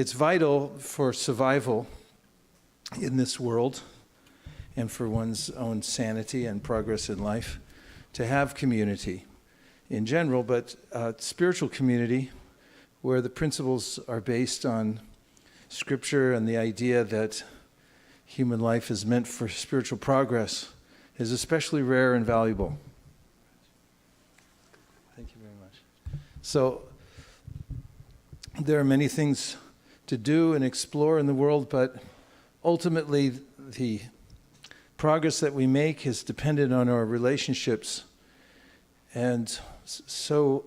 It's vital for survival in this world and for one's own sanity and progress in life to have community in general, but spiritual community where the principles are based on Scripture and the idea that human life is meant for spiritual progress is especially rare and valuable. Thank you very much. So there are many things to do and explore in the world, but ultimately the progress that we make is dependent on our relationships. And so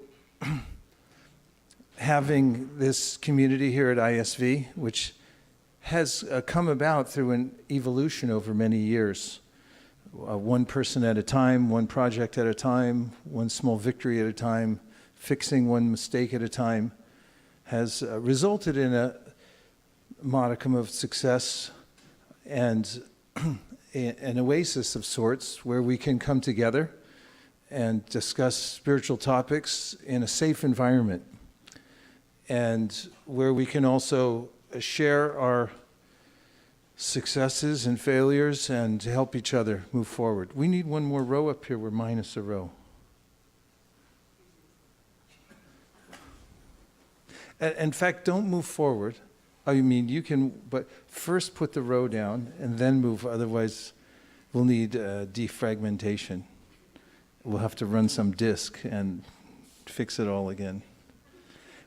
having this community here at ISV, which has come about through an evolution over many years, one person at a time, one project at a time, one small victory at a time, fixing one mistake at a time, has resulted in a modicum of success and an oasis of sorts where we can come together and discuss spiritual topics in a safe environment, and where we can also share our successes and failures and help each other move forward. We need one more row up here. We're minus a row. In fact, don't move forward. I mean, you can, but first put the row down and then move. Otherwise, we'll need defragmentation. We'll have to run some disk and fix it all again.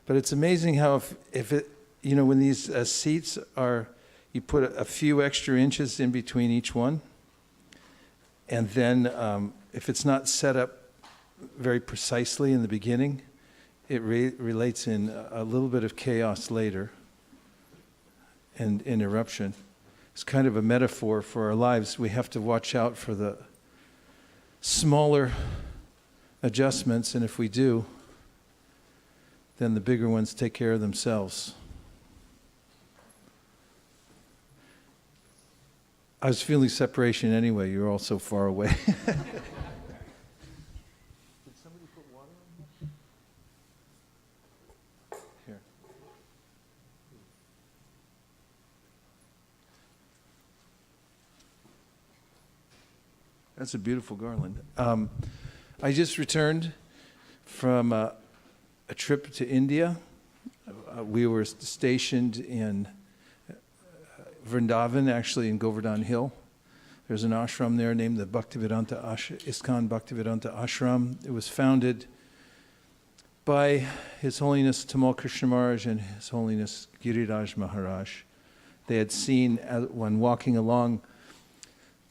But it's amazing how if it, you know, when these seats are, you put a few extra inches in between each one, and then if it's not set up very precisely in the beginning, it relates in a little bit of chaos later and interruption. It's kind of a metaphor for our lives. We have to watch out for the smaller adjustments, and if we do, then the bigger ones take care of themselves. I was feeling separation anyway. You're all so far away. Did somebody put water on here? Here. That's a beautiful garland. I just returned from a trip to India. We were stationed in Vrindavan, actually in Govardhan Hill. There's an ashram there named the ISKCON Bhaktivedanta Ashram. It was founded by His Holiness Tamal Krishna Maharaj and His Holiness Giriraj Maharaj. They had seen, when walking along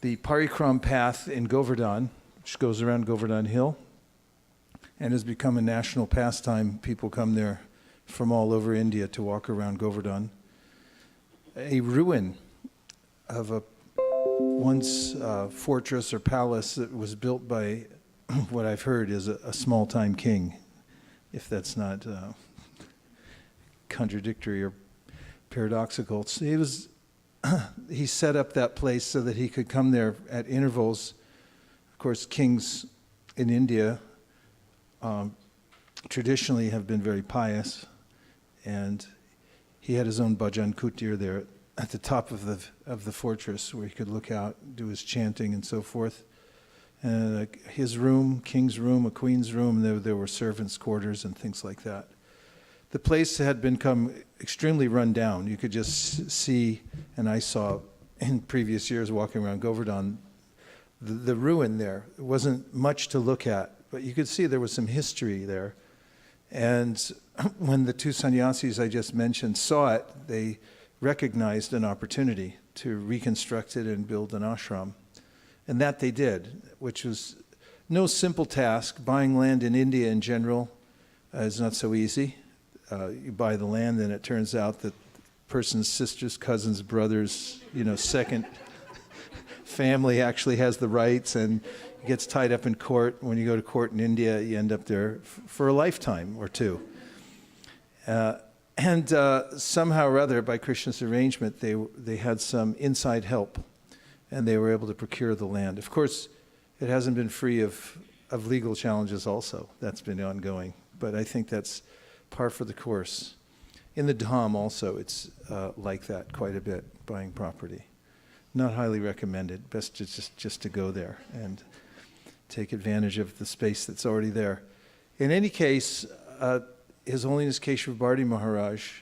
the Parikram path in Govardhan, which goes around Govardhan Hill, and has become a national pastime. People come there from all over India to walk around Govardhan. A ruin of a once fortress or palace that was built by what I've heard is a small-time king, if that's not contradictory or paradoxical. So he set up that place so that he could come there at intervals. Of course, kings in India traditionally have been very pious, and he had his own bhajan kutir there at the top of the fortress where he could look out, do his chanting and so forth. And his room, king's room, a queen's room, there were servants' quarters and things like that. The place had become extremely run down. You could just see, and I saw in previous years walking around Govardhan, the ruin there. It wasn't much to look at, but you could see there was some history there. And when the two sannyasis I just mentioned saw it, they recognized an opportunity to reconstruct it and build an ashram. And that they did, which was no simple task. Buying land in India in general is not so easy. You buy the land, and it turns out that person's sisters, cousins, brothers, second family actually has the rights and gets tied up in court. When you go to court in India, you end up there for a lifetime or two. And somehow or other, by Krishna's arrangement, they had some inside help, and they were able to procure the land. Of course, it hasn't been free of legal challenges also. That's been ongoing. But I think that's par for the course. In the Dham also, it's like that quite a bit, buying property. Not highly recommended. Best just to go there and take advantage of the space that's already there. In any case, His Holiness Keshav Bharti Maharaj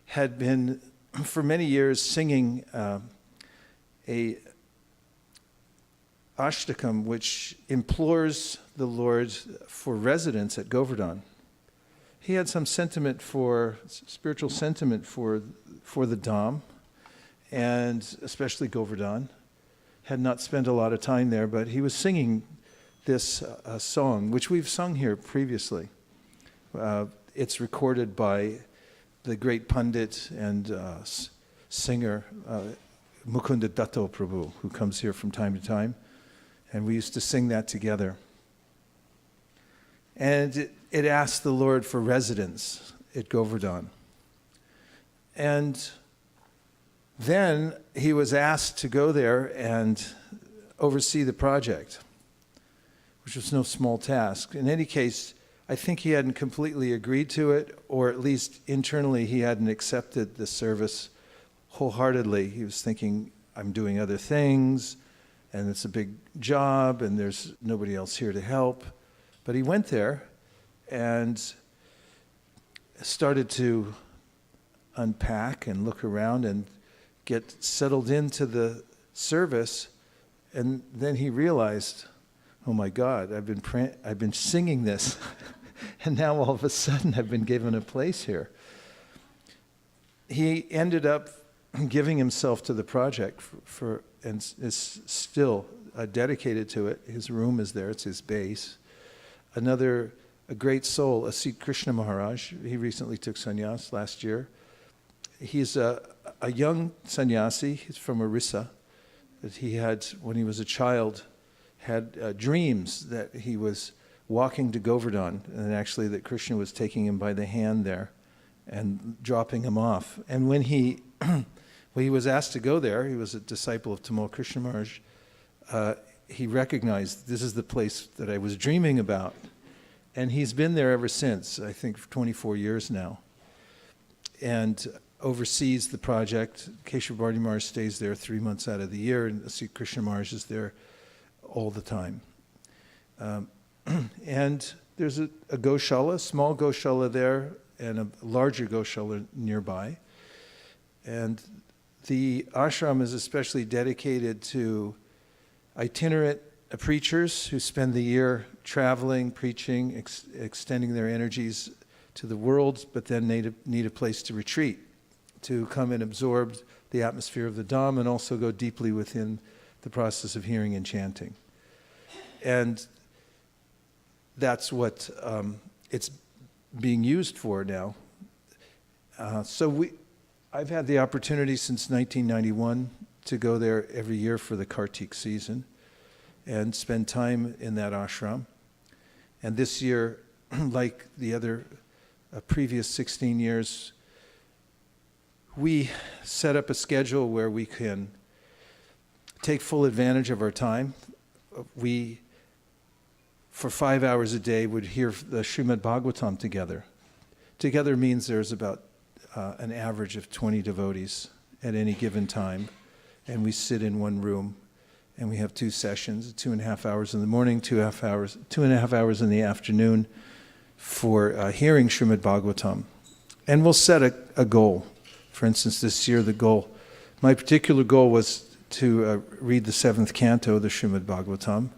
had been for many years singing a ashtakam which implores the Lord for residence at Govardhan. He had some spiritual sentiment for the Dham, and especially Govardhan. Had not spent a lot of time there, but he was singing this song, which we've sung here previously. It's recorded by the great Pandit and singer Mukunda Datto Prabhu, who comes here from time to time. And we used to sing that together. And it asked the Lord for residence at Govardhan. And then he was asked to go there and oversee the project, which was no small task. In any case, I think he hadn't completely agreed to it, or at least internally he hadn't accepted the service wholeheartedly. He was thinking, I'm doing other things, and it's a big job, and there's nobody else here to help. But he went there and started to unpack and look around and get settled into the service. And then he realized, oh my God, I've been singing this, and now all of a sudden I've been given a place here. He ended up giving himself to the project and is still dedicated to it. His room is there, it's his base. A great soul, Asit Krishna Maharaj, he recently took sannyas last year. He's a young sannyasi, he's from Orissa, that he had, when he was a child, had dreams that he was walking to Govardhan, and actually that Krishna was taking him by the hand there and dropping him off. And when he was asked to go there, he was a disciple of Tamal Krishna Maharaj, he recognized this is the place that I was dreaming about. And he's been there ever since, I think for 24 years now, and oversees the project. Keshav Bharti Maharaj stays there 3 months out of the year, and Sri Krishna Maharaj is there all the time. And there's a Goshala, small Goshala there, and a larger Goshala nearby. And the ashram is especially dedicated to itinerant preachers who spend the year traveling, preaching, extending their energies to the world, but then need a place to retreat, to come and absorb the atmosphere of the Dham and also go deeply within the process of hearing and chanting. And that's what it's being used for now. I've had the opportunity since 1991 to go there every year for the Kartik season and spend time in that ashram. And this year, like the other previous 16 years, we set up a schedule where we can take full advantage of our time. We, for 5 hours a day, would hear the Srimad Bhagavatam together. Together means there's about an average of 20 devotees at any given time, and we sit in one room, and we have 2 sessions, 2.5 hours in the morning, 2.5 hours in the afternoon for hearing Srimad Bhagavatam. And we'll set a goal. For instance, this year my particular goal was to read the 7th canto of the Srimad Bhagavatam.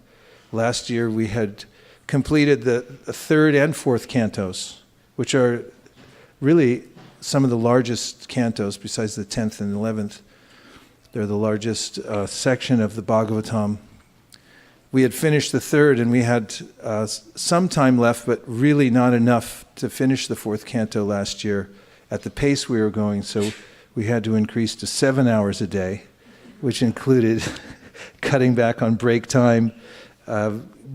Last year we had completed the 3rd and 4th cantos, which are really some of the largest cantos besides the 10th and 11th. They're the largest section of the Bhagavatam. We had finished the 3rd and we had some time left, but really not enough to finish the 4th canto last year at the pace we were going, so we had to increase to 7 hours a day, which included cutting back on break time,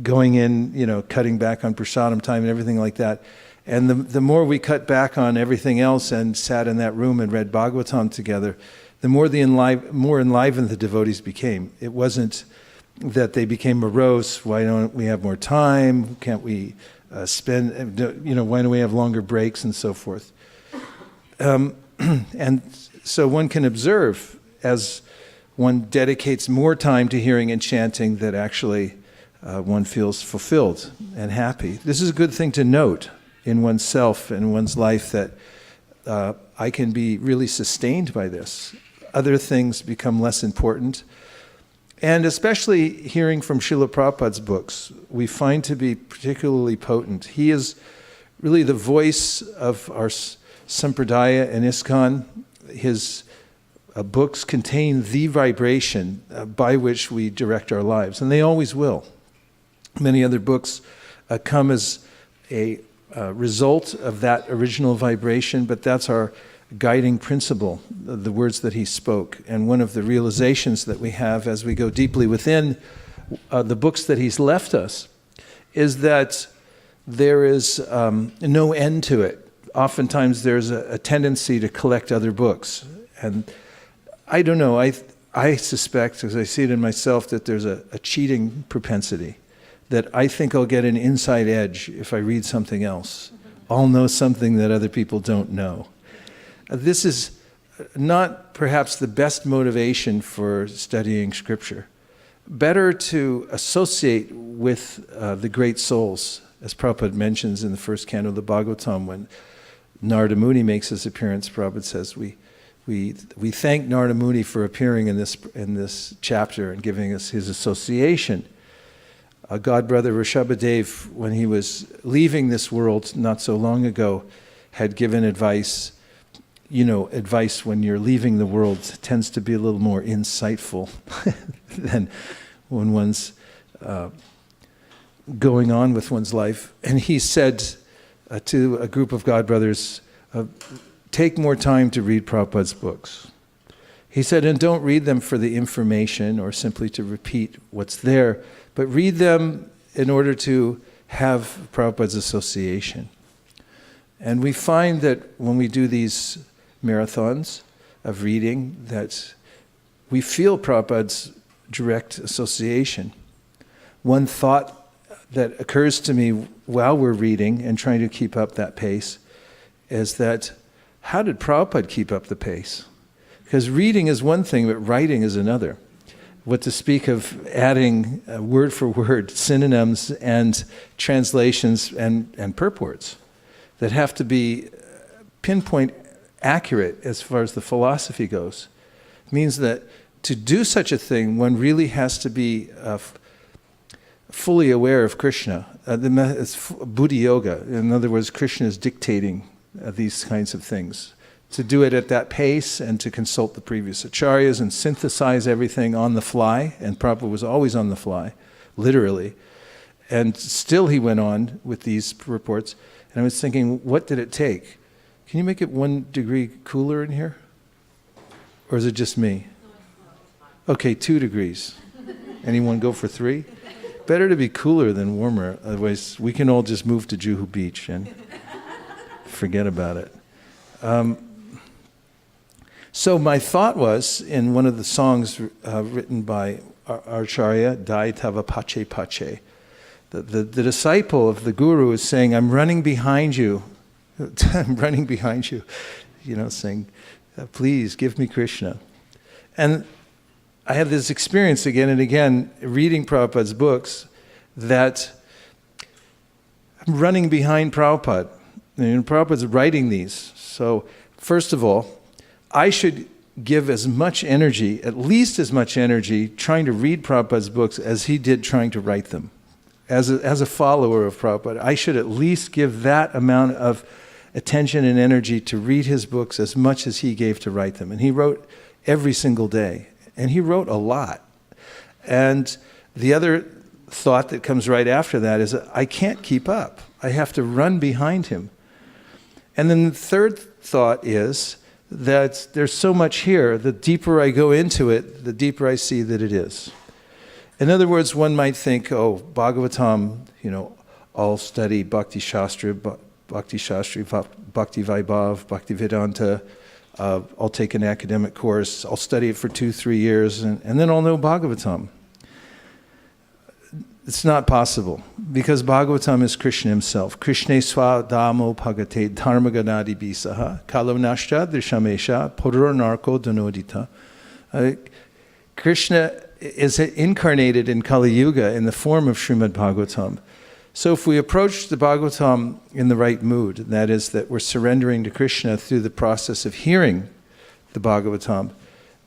going in, cutting back on prasadam time and everything like that. And the more we cut back on everything else and sat in that room and read Bhagavatam together, the more enlivened the devotees became. It wasn't that they became morose. Why don't we have more time? Can't we why don't we have longer breaks and so forth? And so one can observe as one dedicates more time to hearing and chanting that actually one feels fulfilled and happy. This is a good thing to note in oneself and one's life, that I can be really sustained by this. Other things become less important. And especially hearing from Srila Prabhupada's books, we find to be particularly potent. He is really the voice of our Sampradaya and ISKCON. His books contain the vibration by which we direct our lives, and they always will. Many other books come as a result of that original vibration, but that's our guiding principle, the words that he spoke. And one of the realizations that we have as we go deeply within the books that he's left us is that there is no end to it. Oftentimes there's a tendency to collect other books. And I don't know, I suspect, as I see it in myself, that there's a cheating propensity, that I think I'll get an inside edge if I read something else. I'll know something that other people don't know. This is not perhaps the best motivation for studying Scripture. Better to associate with the great souls, as Prabhupada mentions in the first canto of the Bhagavatam, when Narada Muni makes his appearance. Prabhupada says, we thank Narada Muni for appearing in this chapter and giving us his association. God brother Rishabhadev, when he was leaving this world not so long ago, had given advice. You know, advice when you're leaving the world tends to be a little more insightful than when one's going on with one's life. And he said to a group of God brothers, take more time to read Prabhupada's books. He said, and don't read them for the information or simply to repeat what's there, but read them in order to have Prabhupada's association. And we find that when we do these marathons of reading, that we feel Prabhupada's direct association. One thought that occurs to me while we're reading and trying to keep up that pace is that, how did Prabhupada keep up the pace? Because reading is one thing, but writing is another. What to speak of adding word for word synonyms and translations and purports that have to be pinpoint accurate as far as the philosophy goes. It means that to do such a thing, one really has to be fully aware of Krishna. It's Buddha Yoga. In other words, Krishna is dictating these kinds of things. To do it at that pace and to consult the previous acharyas and synthesize everything on the fly, and Prabhupada was always on the fly, literally. And still he went on with these reports. And I was thinking, what did it take? Can you make it 1 degree cooler in here? Or is it just me? Okay, 2 degrees. Anyone go for 3? Better to be cooler than warmer. Otherwise, we can all just move to Juhu Beach and forget about it. So my thought was, in one of the songs written by our Acharya, Dai Tava Pache Pache, the disciple of the Guru is saying, I'm running behind you. I'm running behind you, saying, please give me Krishna. And I had this experience again and again, reading Prabhupada's books, that I'm running behind Prabhupada. And Prabhupada's writing these. So, first of all, I should give as much energy, at least as much energy, trying to read Prabhupada's books as he did trying to write them. As a follower of Prabhupada, I should at least give that amount of attention and energy to read his books as much as he gave to write them. And he wrote every single day. And he wrote a lot. And the other thought that comes right after that is, I can't keep up. I have to run behind him. And then the third thought is that there's so much here, the deeper I go into it, the deeper I see that it is. In other words, one might think, oh, Bhagavatam, I'll study Bhakti Shastri, Bhakti Vaibhav, Bhakti Vedanta. I'll take an academic course. I'll study it for 2-3 years, and then I'll know Bhagavatam. It's not possible, because Bhagavatam is Krishna himself. Krishna swadamo bhagate dharmaganadi bisaha kalonashta drishamesha purur narko danodita. Krishna is incarnated in Kali Yuga in the form of Srimad Bhagavatam. So if we approach the Bhagavatam in the right mood, that is, that we're surrendering to Krishna through the process of hearing the Bhagavatam,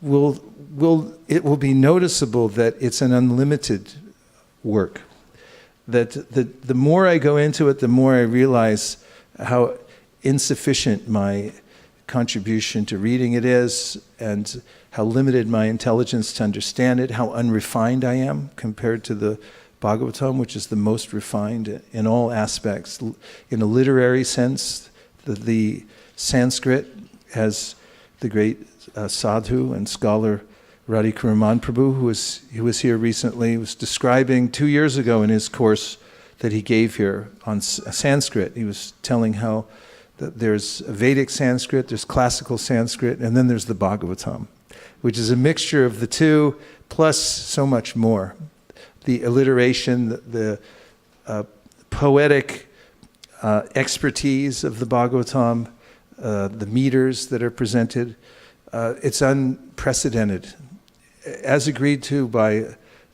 it will be noticeable that it's an unlimited work. That the more I go into it, the more I realize how insufficient my contribution to reading it is, and how limited my intelligence to understand it, how unrefined I am compared to the Bhagavatam, which is the most refined in all aspects. In a literary sense, the Sanskrit, as the great sadhu and scholar Radhikaraman Prabhu, who was here recently, was describing 2 years ago in his course that he gave here on Sanskrit. He was telling how that there's Vedic Sanskrit, there's classical Sanskrit, and then there's the Bhagavatam, which is a mixture of the two, plus so much more. The alliteration, the poetic expertise of the Bhagavatam, the meters that are presented, it's unprecedented, as agreed to by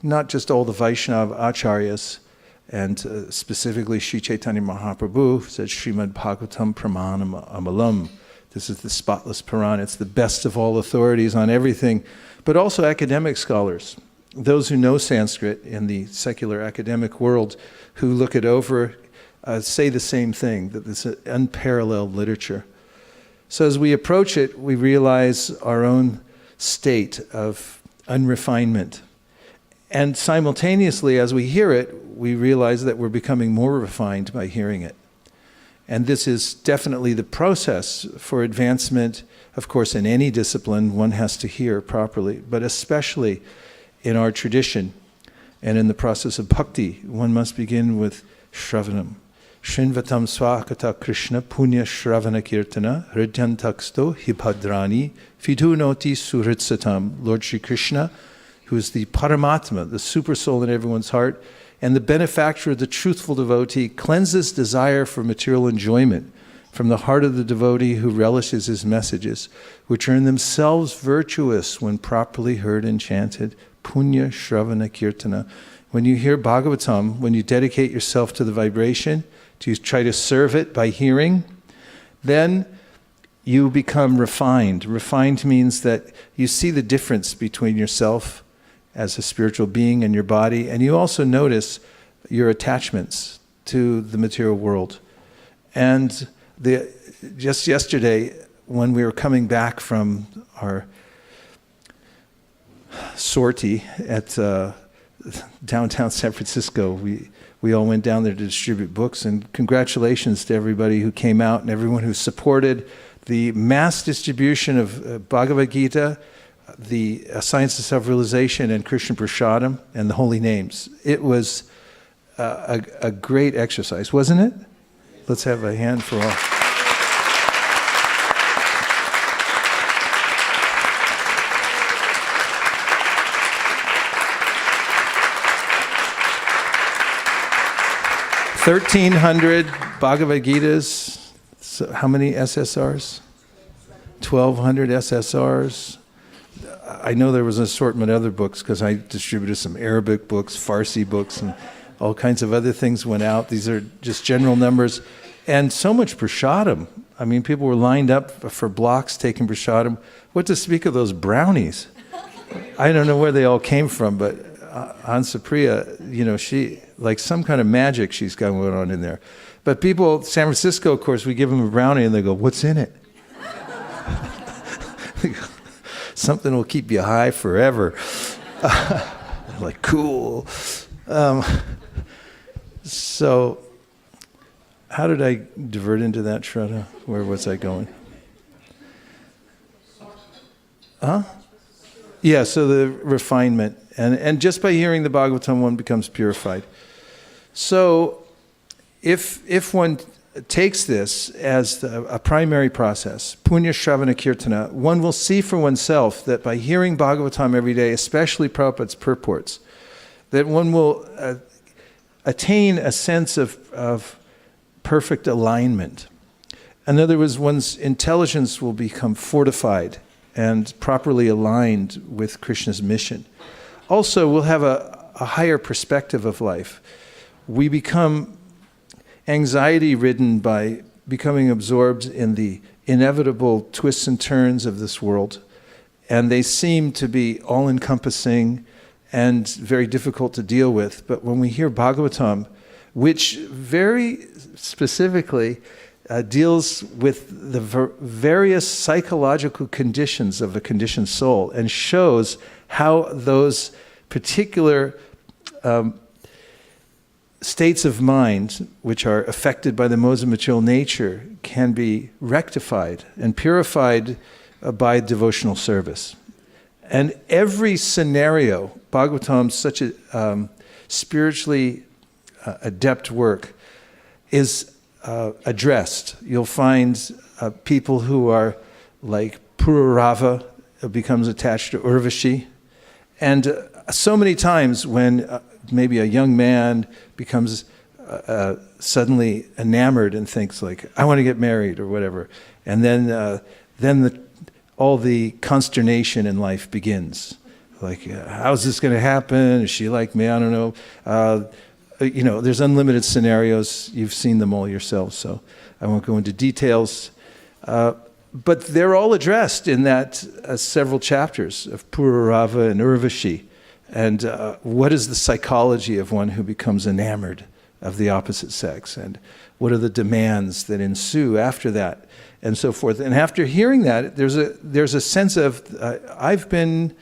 not just all the Vaishnava acharyas, and specifically Sri Chaitanya Mahaprabhu said, Srimad Bhagavatam Pramanam Amalam. This is the spotless Purana. It's the best of all authorities on everything, but also academic scholars, those who know Sanskrit in the secular academic world, who look it over, say the same thing, that it's an unparalleled literature. So as we approach it, we realize our own state of unrefinement. And simultaneously, as we hear it, we realize that we're becoming more refined by hearing it. And this is definitely the process for advancement. Of course, in any discipline, one has to hear properly, but especially in our tradition and in the process of bhakti, one must begin with shravanam. Shinvatam swakata Krishna punya shravana kirtana hridyantaksto hibhadrani fidunoti suhritsatam. Lord Shri Krishna, who is the Paramatma, the super soul in everyone's heart, and the benefactor of the truthful devotee, cleanses desire for material enjoyment from the heart of the devotee who relishes his messages, which are in themselves virtuous when properly heard and chanted. Punya shravana kirtana. When you hear Bhagavatam, when you dedicate yourself to the vibration, to try to serve it by hearing, then you become refined. Refined means that you see the difference between yourself as a spiritual being and your body, and you also notice your attachments to the material world. And just yesterday, when we were coming back from our sortie at downtown San Francisco, we all went down there to distribute books, and congratulations to everybody who came out and everyone who supported the mass distribution of Bhagavad Gita, the Science of Self-Realization, and Krishna Prasadam, and the Holy Names. It was a great exercise, wasn't it? Let's have a hand for all. $1,300 Bhagavad Gitas. So how many SSRs? 1,200 SSRs. I know there was an assortment of other books because I distributed some Arabic books, Farsi books, and all kinds of other things went out. These are just general numbers. And so much prasadam. I mean, people were lined up for blocks taking prasadam. What to speak of those brownies? I don't know where they all came from, but Hansapriya, she, like some kind of magic she's got going on in there. But people, San Francisco, of course, we give them a brownie and they go, what's in it? Something will keep you high forever. Like, cool. So, how did I divert into that, Shraddha? Where was I going? Huh? Yeah, so the refinement. And just by hearing the Bhagavatam, one becomes purified. So, if one takes this as a primary process, punya shravana kirtana, one will see for oneself that by hearing Bhagavatam every day, especially Prabhupada's purports, that one will attain a sense of perfect alignment. In other words, one's intelligence will become fortified and properly aligned with Krishna's mission. Also, we'll have a higher perspective of life. We become anxiety-ridden by becoming absorbed in the inevitable twists and turns of this world, and they seem to be all-encompassing and very difficult to deal with. But when we hear Bhagavatam, which very specifically deals with the various psychological conditions of a conditioned soul and shows how those particular states of mind, which are affected by the modes of material nature, can be rectified and purified by devotional service. And every scenario, Bhagavatam's such a spiritually adept work, is addressed. You'll find people who are like Pururava becomes attached to Urvashi. And so many times when maybe a young man becomes suddenly enamored and thinks like, I want to get married or whatever. And then all the consternation in life begins. Like, how's this going to happen? Is she like me? I don't know. There's unlimited scenarios. You've seen them all yourselves, so I won't go into details. But they're all addressed in that several chapters of Pururava and Urvashi. And what is the psychology of one who becomes enamored of the opposite sex? And what are the demands that ensue after that? And so forth. And after hearing that, there's a sense of, I've been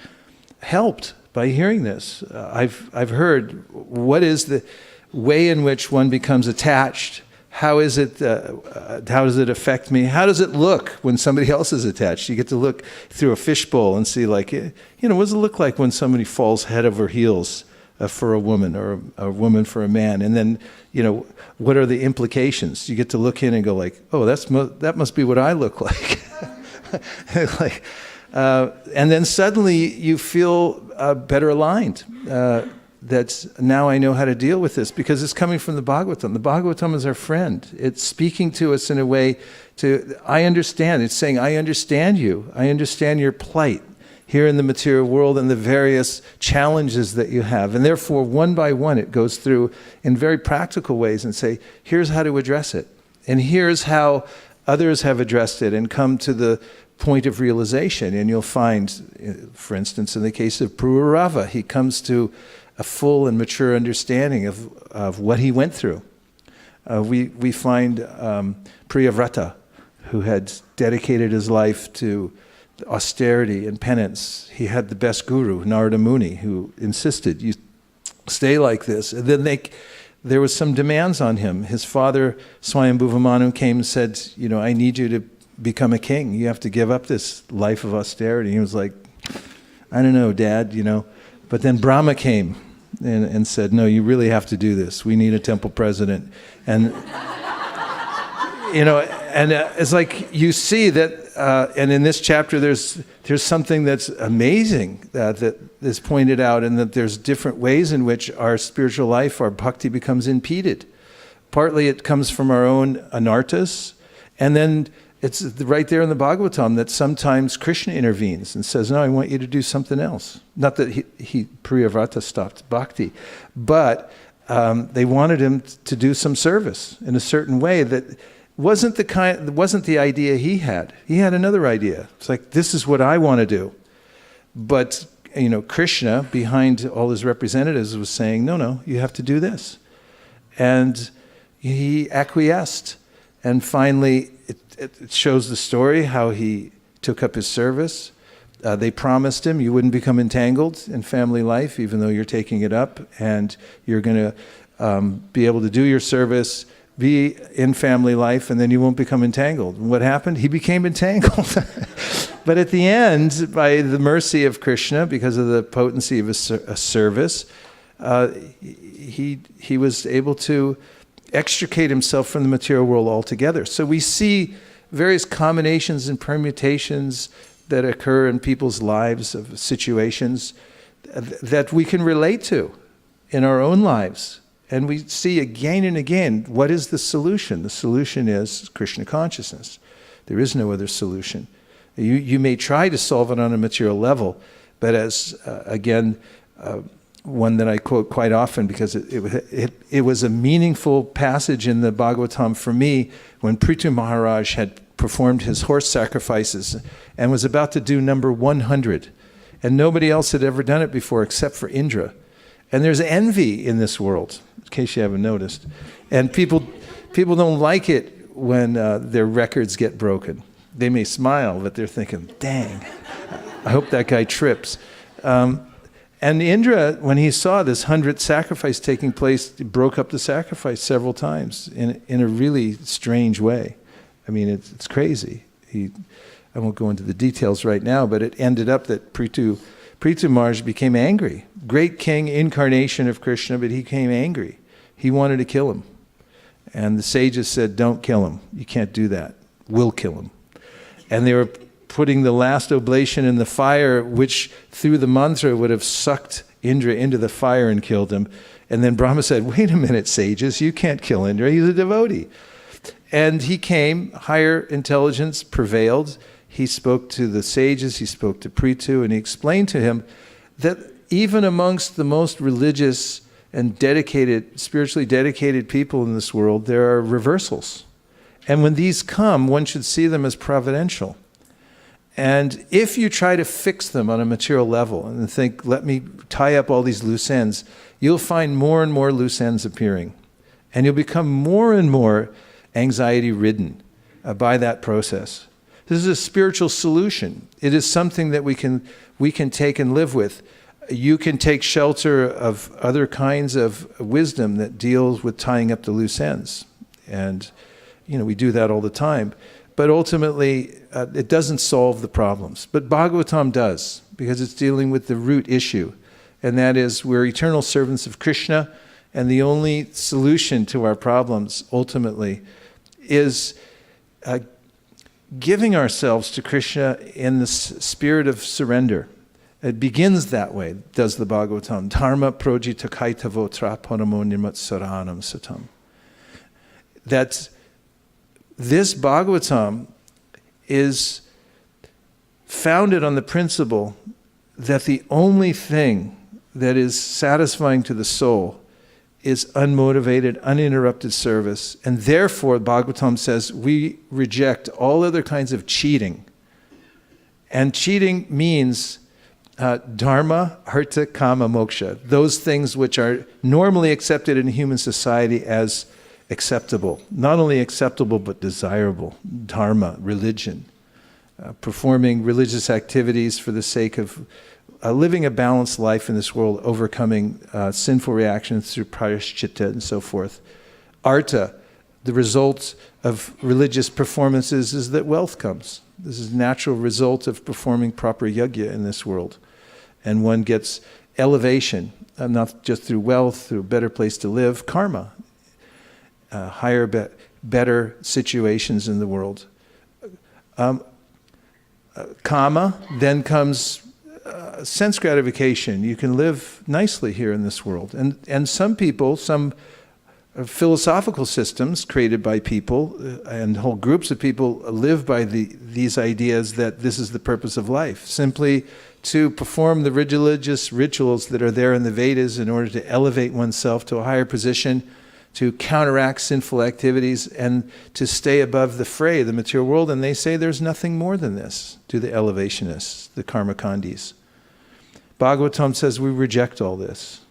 helped by hearing this. I've heard what is the way in which one becomes attached. How is it? How does it affect me? How does it look when somebody else is attached? You get to look through a fishbowl and see, like, what does it look like when somebody falls head over heels for a woman, or a woman for a man? And then, what are the implications? You get to look in and go, like, oh, that must be what I look like. And then suddenly you feel better aligned. That now I know how to deal with this because it's coming from the Bhagavatam. The Bhagavatam is our friend. It's speaking to us in a way I understand. It's saying, I understand you. I understand your plight here in the material world and the various challenges that you have. And therefore, one by one, it goes through in very practical ways and say, here's how to address it. And here's how others have addressed it and come to the point of realization. And you'll find, for instance, in the case of Pururava, he comes to a full and mature understanding of what he went through. We find Priyavrata, who had dedicated his life to austerity and penance. He had the best guru, Narada Muni, who insisted, you stay like this. And then there was some demands on him. His father, Swayambhuva Manu, came and said, I need you to become a king. You have to give up this life of austerity. He was like, I don't know, Dad, But then Brahma came and said, no, you really have to do this. We need a temple president. And, it's like you see that, and in this chapter there's something that's amazing that is pointed out, and that there's different ways in which our spiritual life, our bhakti, becomes impeded. Partly it comes from our own anarthas, and then it's right there in the Bhagavatam that sometimes Krishna intervenes and says, no, I want you to do something else. Not that he Priyavrata stopped bhakti, but they wanted him to do some service in a certain way that wasn't the idea he had. He had another idea. It's like, this is what I want to do. But, Krishna, behind all his representatives, was saying, no, you have to do this. And he acquiesced. And finally, it shows the story how he took up his service. They promised him you wouldn't become entangled in family life, even though you're taking it up, and you're going to be able to do your service, be in family life, and then you won't become entangled. And what happened? He became entangled. But at the end, by the mercy of Krishna, because of the potency of a service, he was able to extricate himself from the material world altogether. So we see various combinations and permutations that occur in people's lives of situations that we can relate to in our own lives. And we see again and again, what is the solution? The solution is Krishna consciousness. There is no other solution. You may try to solve it on a material level, but as, again, one that I quote quite often because it was a meaningful passage in the Bhagavatam for me when Prithu Maharaj had performed his horse sacrifices and was about to do number 100. And nobody else had ever done it before except for Indra. And there's envy in this world, in case you haven't noticed. And people don't like it when their records get broken. They may smile, but they're thinking, dang, I hope that guy trips. And Indra, when he saw this 100th sacrifice taking place, he broke up the sacrifice several times in a really strange way. I mean, it's crazy. I won't go into the details right now, but it ended up that Prithu Maharaj became angry. Great king, incarnation of Krishna, but he became angry. He wanted to kill him. And the sages said, don't kill him. You can't do that. We'll kill him. And they were putting the last oblation in the fire, which through the mantra would have sucked Indra into the fire and killed him. And then Brahma said, wait a minute, sages, you can't kill Indra. He's a devotee. And he came, higher intelligence prevailed. He spoke to the sages, he spoke to Prithu, and he explained to him that even amongst the most religious and dedicated, spiritually dedicated people in this world, there are reversals. And when these come, one should see them as providential. And if you try to fix them on a material level and think, let me tie up all these loose ends, you'll find more and more loose ends appearing. And you'll become more and more anxiety-ridden by that process. This is a spiritual solution. It is something that we can take and live with. You can take shelter of other kinds of wisdom that deals with tying up the loose ends. And, we do that all the time. But ultimately, it doesn't solve the problems. But Bhagavatam does, because it's dealing with the root issue. And that is, we're eternal servants of Krishna, and the only solution to our problems, ultimately, is giving ourselves to Krishna in the spirit of surrender. It begins that way, does the Bhagavatam. Dharma projita kaitavo trapanamo nirmatsaranam satam. That this Bhagavatam is founded on the principle that the only thing that is satisfying to the soul is unmotivated, uninterrupted service. And therefore, Bhagavatam says, we reject all other kinds of cheating. And cheating means dharma, artha, kama, moksha. Those things which are normally accepted in human society as acceptable. Not only acceptable, but desirable. Dharma, religion. Performing religious activities for the sake of living a balanced life in this world, overcoming sinful reactions through prayashchitta and so forth. Artha, the result of religious performances is that wealth comes. This is a natural result of performing proper yajna in this world. And one gets elevation, not just through wealth, through a better place to live, karma, higher, better situations in the world. Kama, then comes sense gratification. You can live nicely here in this world. And some people, some philosophical systems created by people and whole groups of people live by these ideas that this is the purpose of life, simply to perform the religious rituals that are there in the Vedas in order to elevate oneself to a higher position, to counteract sinful activities, and to stay above the fray of the material world. And they say there's nothing more than this, to the elevationists, the karmakandis. Bhagavatam says we reject all this.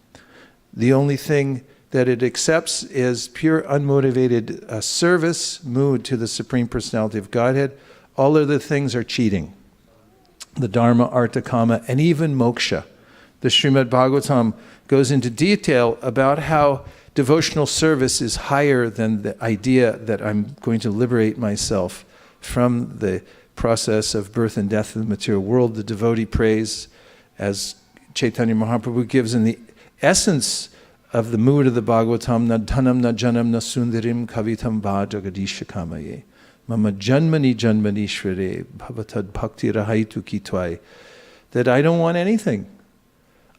The only thing that it accepts is pure unmotivated service, mood to the Supreme Personality of Godhead. All other things are cheating. The Dharma, Artha, Kama, and even moksha. The Srimad Bhagavatam goes into detail about how devotional service is higher than the idea that I'm going to liberate myself from the process of birth and death in the material world. The devotee prays, as Chaitanya Mahaprabhu gives in the essence of the mood of the Bhagavatam, na dhanam na janam na sundarim kavitam va jagadisha kamaye. Mama janmani janmani shvare bhavatad bhakti rahaitu kitwai. That I don't want anything.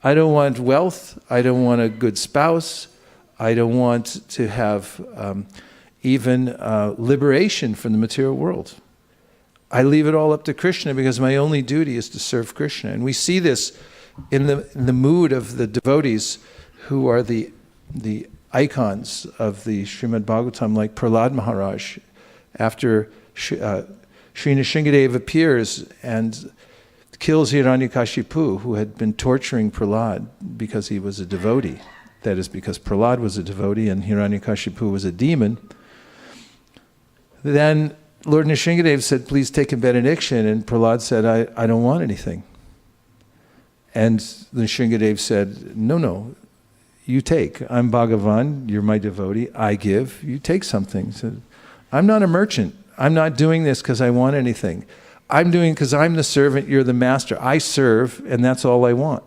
I don't want wealth. I don't want a good spouse. I don't want to have even liberation from the material world. I leave it all up to Krishna because my only duty is to serve Krishna. And we see this in the mood of the devotees who are the icons of the Srimad Bhagavatam, like Prahlad Maharaj. After Sri Nrsingadev appears and kills Hiranyakashipu, who had been torturing Prahlad because he was a devotee. That is because Prahlad was a devotee and Hiranyakashipu was a demon. Then Lord Nrsingadev said, please take a benediction. And Prahlad said, I don't want anything. And Nrsingadev said, no, you take. I'm Bhagavan, you're my devotee, I give, you take something. He said, I'm not a merchant. I'm not doing this because I want anything. I'm doing it because I'm the servant, you're the master. I serve, and that's all I want.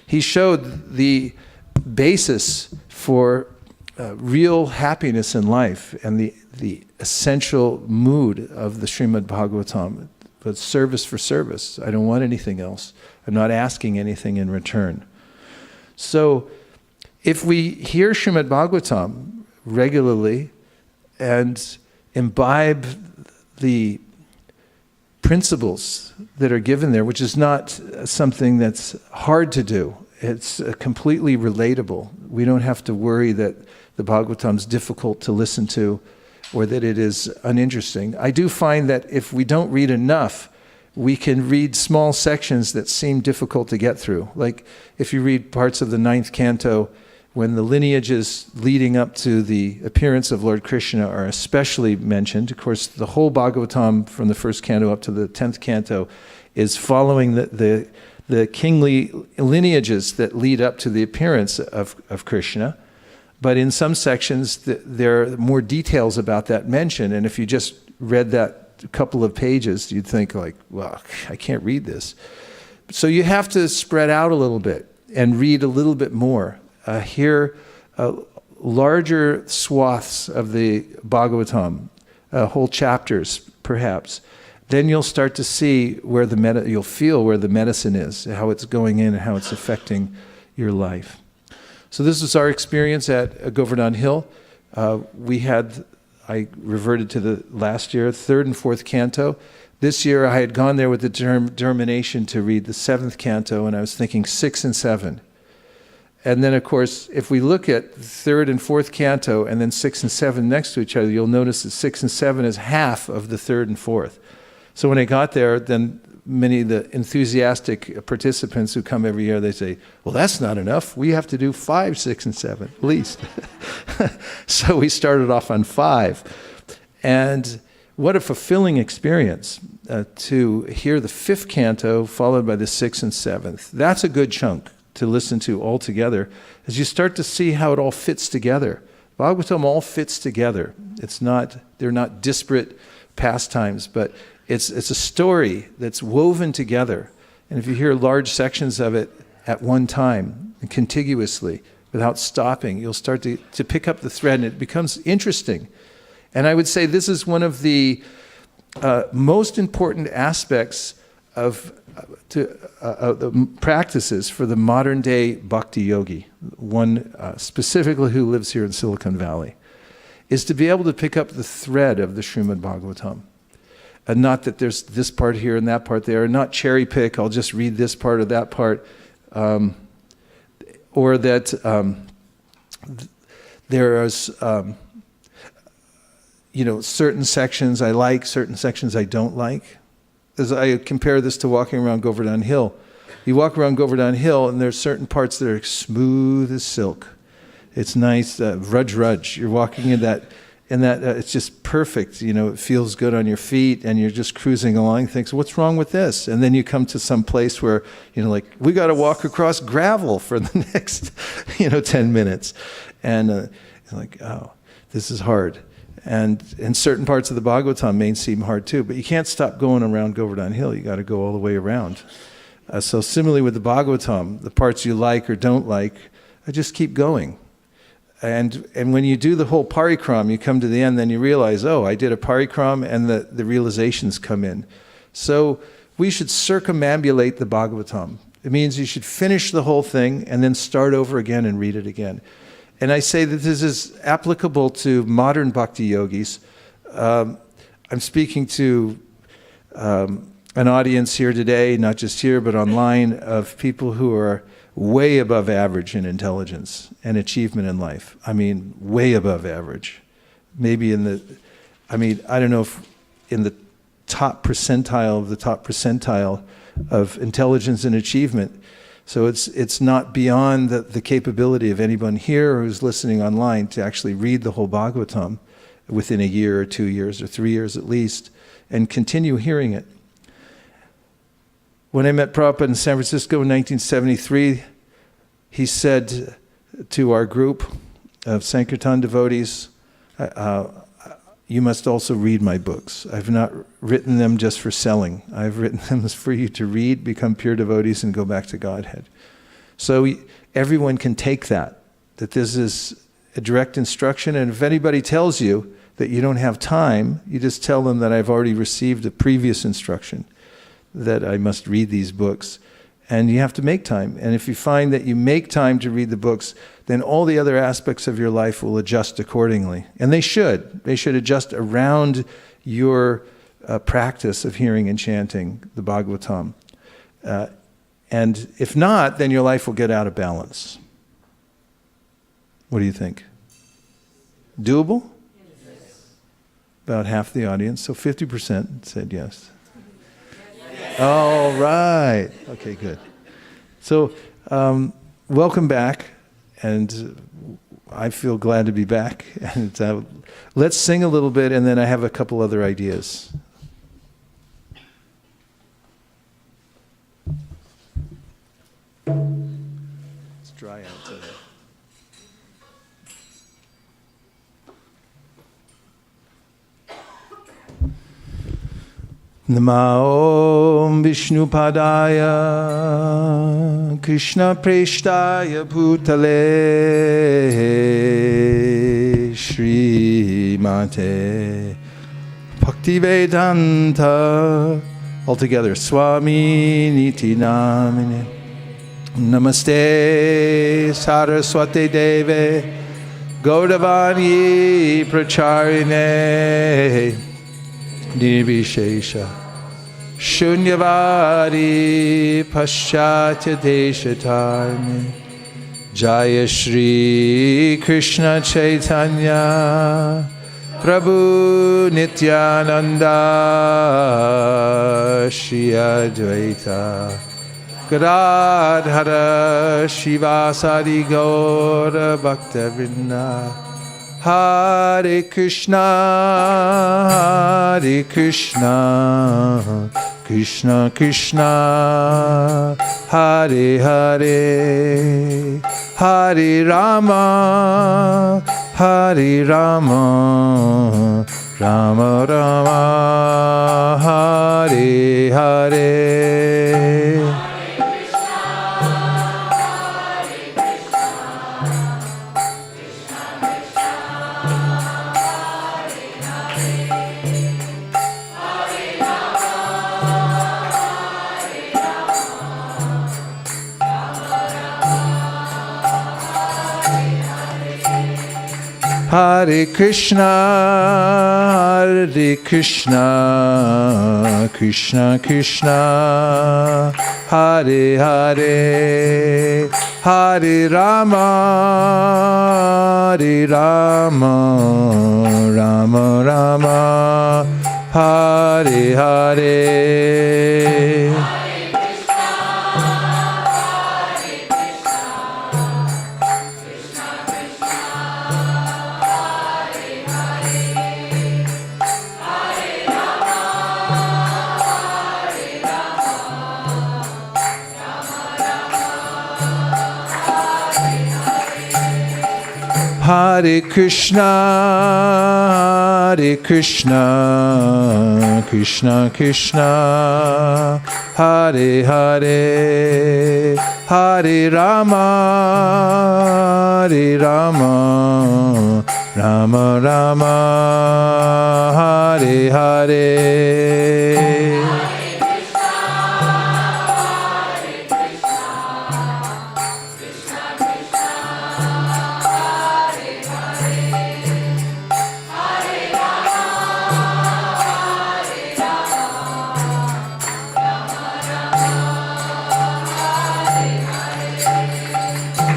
He showed the basis for real happiness in life and the essential mood of the Srimad Bhagavatam, but service for service. I don't want anything else. I'm not asking anything in return. So if we hear Srimad Bhagavatam regularly and imbibe the principles that are given there, which is not something that's hard to do. It's completely relatable. We don't have to worry that the Bhagavatam is difficult to listen to or that it is uninteresting. I do find that if we don't read enough, we can read small sections that seem difficult to get through. Like if you read parts of the 9th canto, when the lineages leading up to the appearance of Lord Krishna are especially mentioned. Of course, the whole Bhagavatam from the 1st canto up to the 10th canto is following the kingly lineages that lead up to the appearance of Krishna. But in some sections, there are more details about that mentioned. And if you just read that couple of pages, you'd think like, well, I can't read this. So you have to spread out a little bit and read a little bit more. Hear larger swaths of the Bhagavatam, whole chapters perhaps. Then you'll start to see where you'll feel where the medicine is, how it's going in and how it's affecting your life. So this was our experience at Govardhan Hill. I reverted to the last year, 3rd and 4th canto. This year I had gone there with the determination to read the 7th canto, and I was thinking 6 and 7. And then, of course, if we look at 3rd and 4th canto and then 6 and 7 next to each other, you'll notice that 6 and 7 is half of the 3rd and 4th. So when I got there, then many of the enthusiastic participants who come every year, they say, well, that's not enough. We have to do 5, 6, and 7 at least. So we started off on 5. And what a fulfilling experience to hear the 5th canto followed by the 6th and 7th. That's a good chunk to listen to all together, as you start to see how it all fits together. Bhagavatam all fits together. They're not disparate pastimes, but it's a story that's woven together. And if you hear large sections of it at one time, and contiguously, without stopping, you'll start to pick up the thread, and it becomes interesting. And I would say this is one of the most important aspects of the practices for the modern day bhakti yogi, one specifically who lives here in Silicon Valley, is to be able to pick up the thread of the Srimad Bhagavatam. And not that there's this part here and that part there, and not cherry pick, I'll just read this part or that part, or that there's certain sections I like, certain sections I don't like. As I compare this to walking around Govardhan Hill. You walk around Govardhan Hill and there's certain parts that are smooth as silk. It's nice, rudge. You're walking in that, it's just perfect. It feels good on your feet and you're just cruising along and thinks, what's wrong with this? And then you come to some place where, we got to walk across gravel for the next, 10 minutes. And you're like, oh, this is hard. And certain parts of the Bhagavatam may seem hard too, but you can't stop going around Govardhan Hill. You got to go all the way around. So similarly with the Bhagavatam, the parts you like or don't like, just keep going. And when you do the whole parikram, you come to the end, then you realize, oh, I did a parikram, and the realizations come in. So we should circumambulate the Bhagavatam. It means you should finish the whole thing and then start over again and read it again. And I say that this is applicable to modern bhakti yogis. I'm speaking to an audience here today, not just here, but online, of people who are way above average in intelligence and achievement in life. I mean, way above average. Maybe in the, I don't know if in the top percentile of the top percentile of intelligence and achievement. So it's not beyond the capability of anyone here who's listening online to actually read the whole Bhagavatam within a year or 2 years or 3 years at least, and continue hearing it. When I met Prabhupada in San Francisco in 1973, he said to our group of Sankirtan devotees, you must also read my books. I've not written them just for selling. I've written them for you to read, become pure devotees, and go back to Godhead. So everyone can take that this is a direct instruction. And if anybody tells you that you don't have time, you just tell them that I've already received a previous instruction, that I must read these books. And you have to make time. And if you find that you make time to read the books, then all the other aspects of your life will adjust accordingly. And they should. They should adjust around your practice of hearing and chanting the Bhagavatam. And if not, then your life will get out of balance. What do you think? Doable? Yes. About half the audience, so 50% said yes. All right. Okay, good. So, welcome back, and I feel glad to be back. And let's sing a little bit, and then I have a couple other ideas. It's dry out today. Namo Vishnupadaya Krishna Preshtaya Bhutale Srimate Bhaktivedanta. Altogether, Swami Niti Namine Namaste Saraswati Deve Gaudavani Pracharine Nirvishesha Shunyavadi Paschatya Deshatarne Jaya Shri Krishna Chaitanya Prabhu Nityananda Shri Advaita Gadadhara Shivasadi Gaura Bhaktavrinda Hare Krishna, Hare Krishna, Krishna Krishna, Hare Hare, Hare Rama, Hare Rama, Rama Rama, Hare Hare. Hare Krishna, Hare Krishna, Krishna Krishna, Hare Hare, Hare Rama, Hare Rama, Rama Rama, Hare Hare. Hare Krishna, Hare Krishna, Krishna Krishna, Hare Hare, Hare Rama, Hare Rama, Rama Rama, Hare Hare.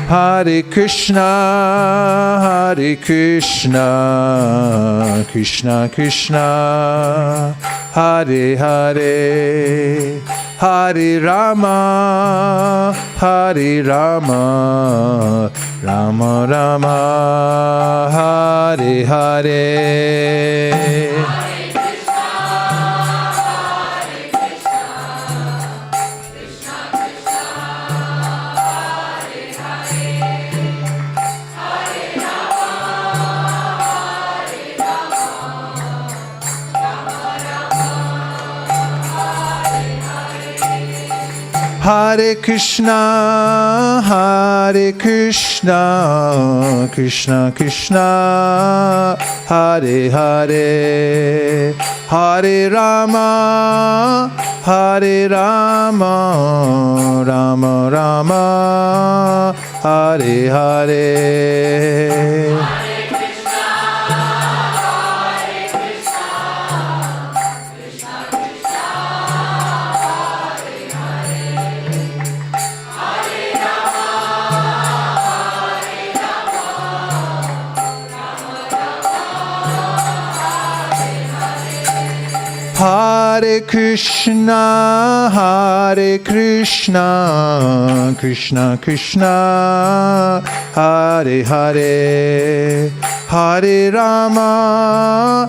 Hare Krishna, Krishna Krishna, Hare Hare, Hare Rama, Rama Rama, Hare Hare. Hare Krishna, Krishna Krishna, Hare Hare, Hare Rama, Rama Rama, Hare Hare. Hare Krishna, Krishna Krishna, Hare Hare, Hare Rama,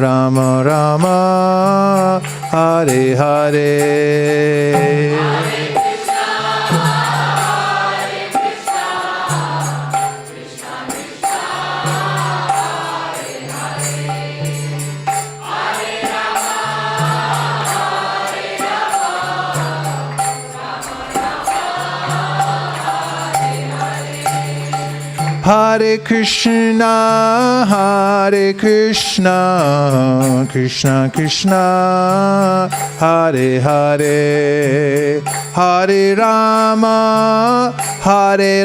Rama Rama, Hare Hare. Hare Krishna, Krishna Krishna, Hare Hare, Hare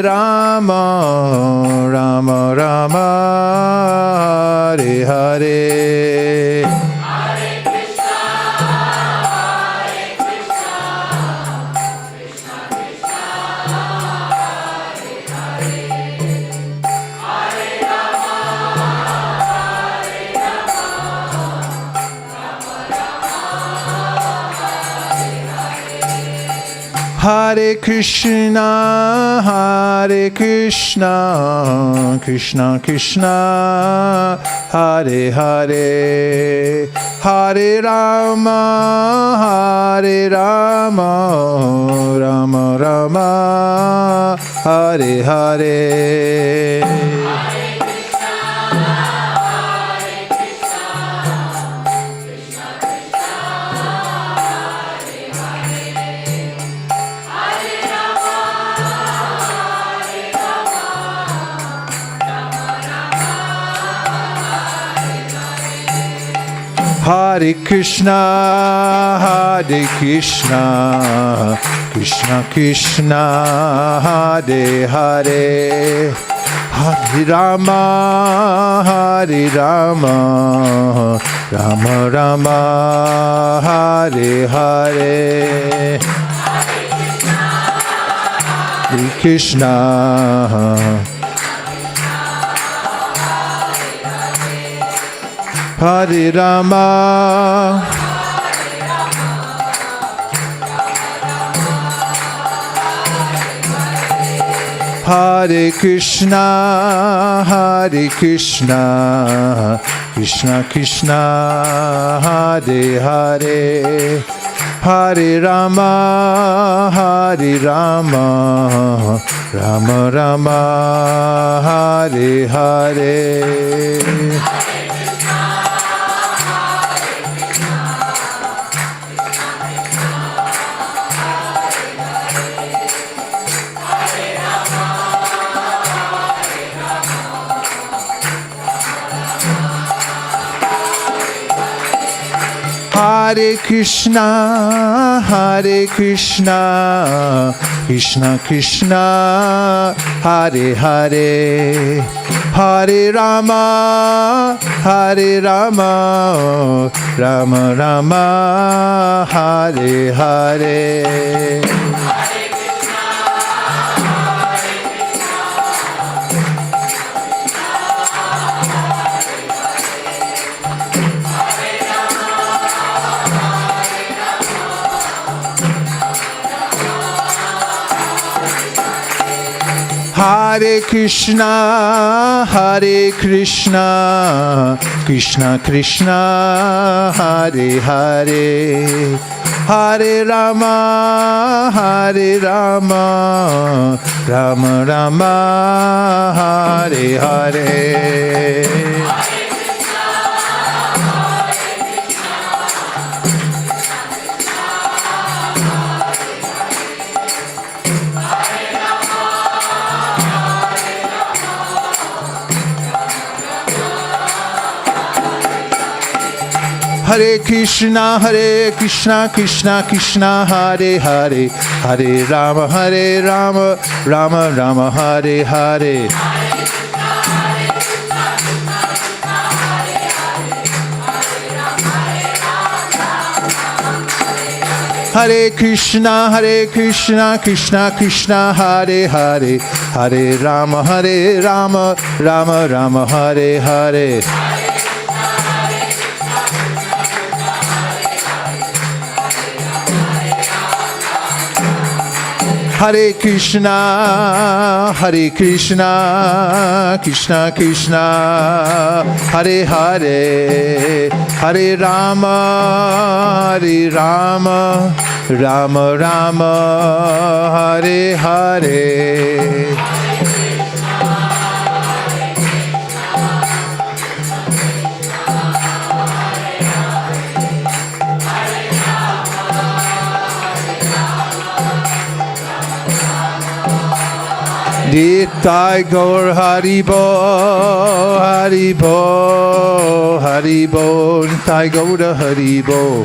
Rama, Rama Rama, Hare Hare. Hare Krishna, Krishna Krishna, Hare Hare, Hare Rama, Rama Rama, Hare Hare. Hare Krishna, Krishna Krishna, Hare Hare, Hare Rama, Rama Rama, Hare Hare. Hare Krishna, Hare Rama, Hare Krishna, Krishna Krishna, Hare Hare, Hare Rama, Rama Rama, Hare Hare. Hare Krishna, Krishna Krishna, Hare Hare, Hare Rama, Rama Rama, Hare Hare. Hare Krishna, Hare Krishna, Krishna Krishna, Hare Hare, Hare Rama, Rama Rama, Hare Hare. Hare Krishna, Krishna Krishna, Hare Hare, Hare Rama, Rama Rama, Hare Hare. Hare Krishna, Krishna Krishna, Hare Hare, Hare Rama, Rama Rama, Hare Hare. Hare Krishna, Krishna Krishna, Hare Hare, Hare Rama, Rama Rama, Hare Hare. Nitai Gaur Haribo, Haribo, Haribo, Nitai Gaur Haribo.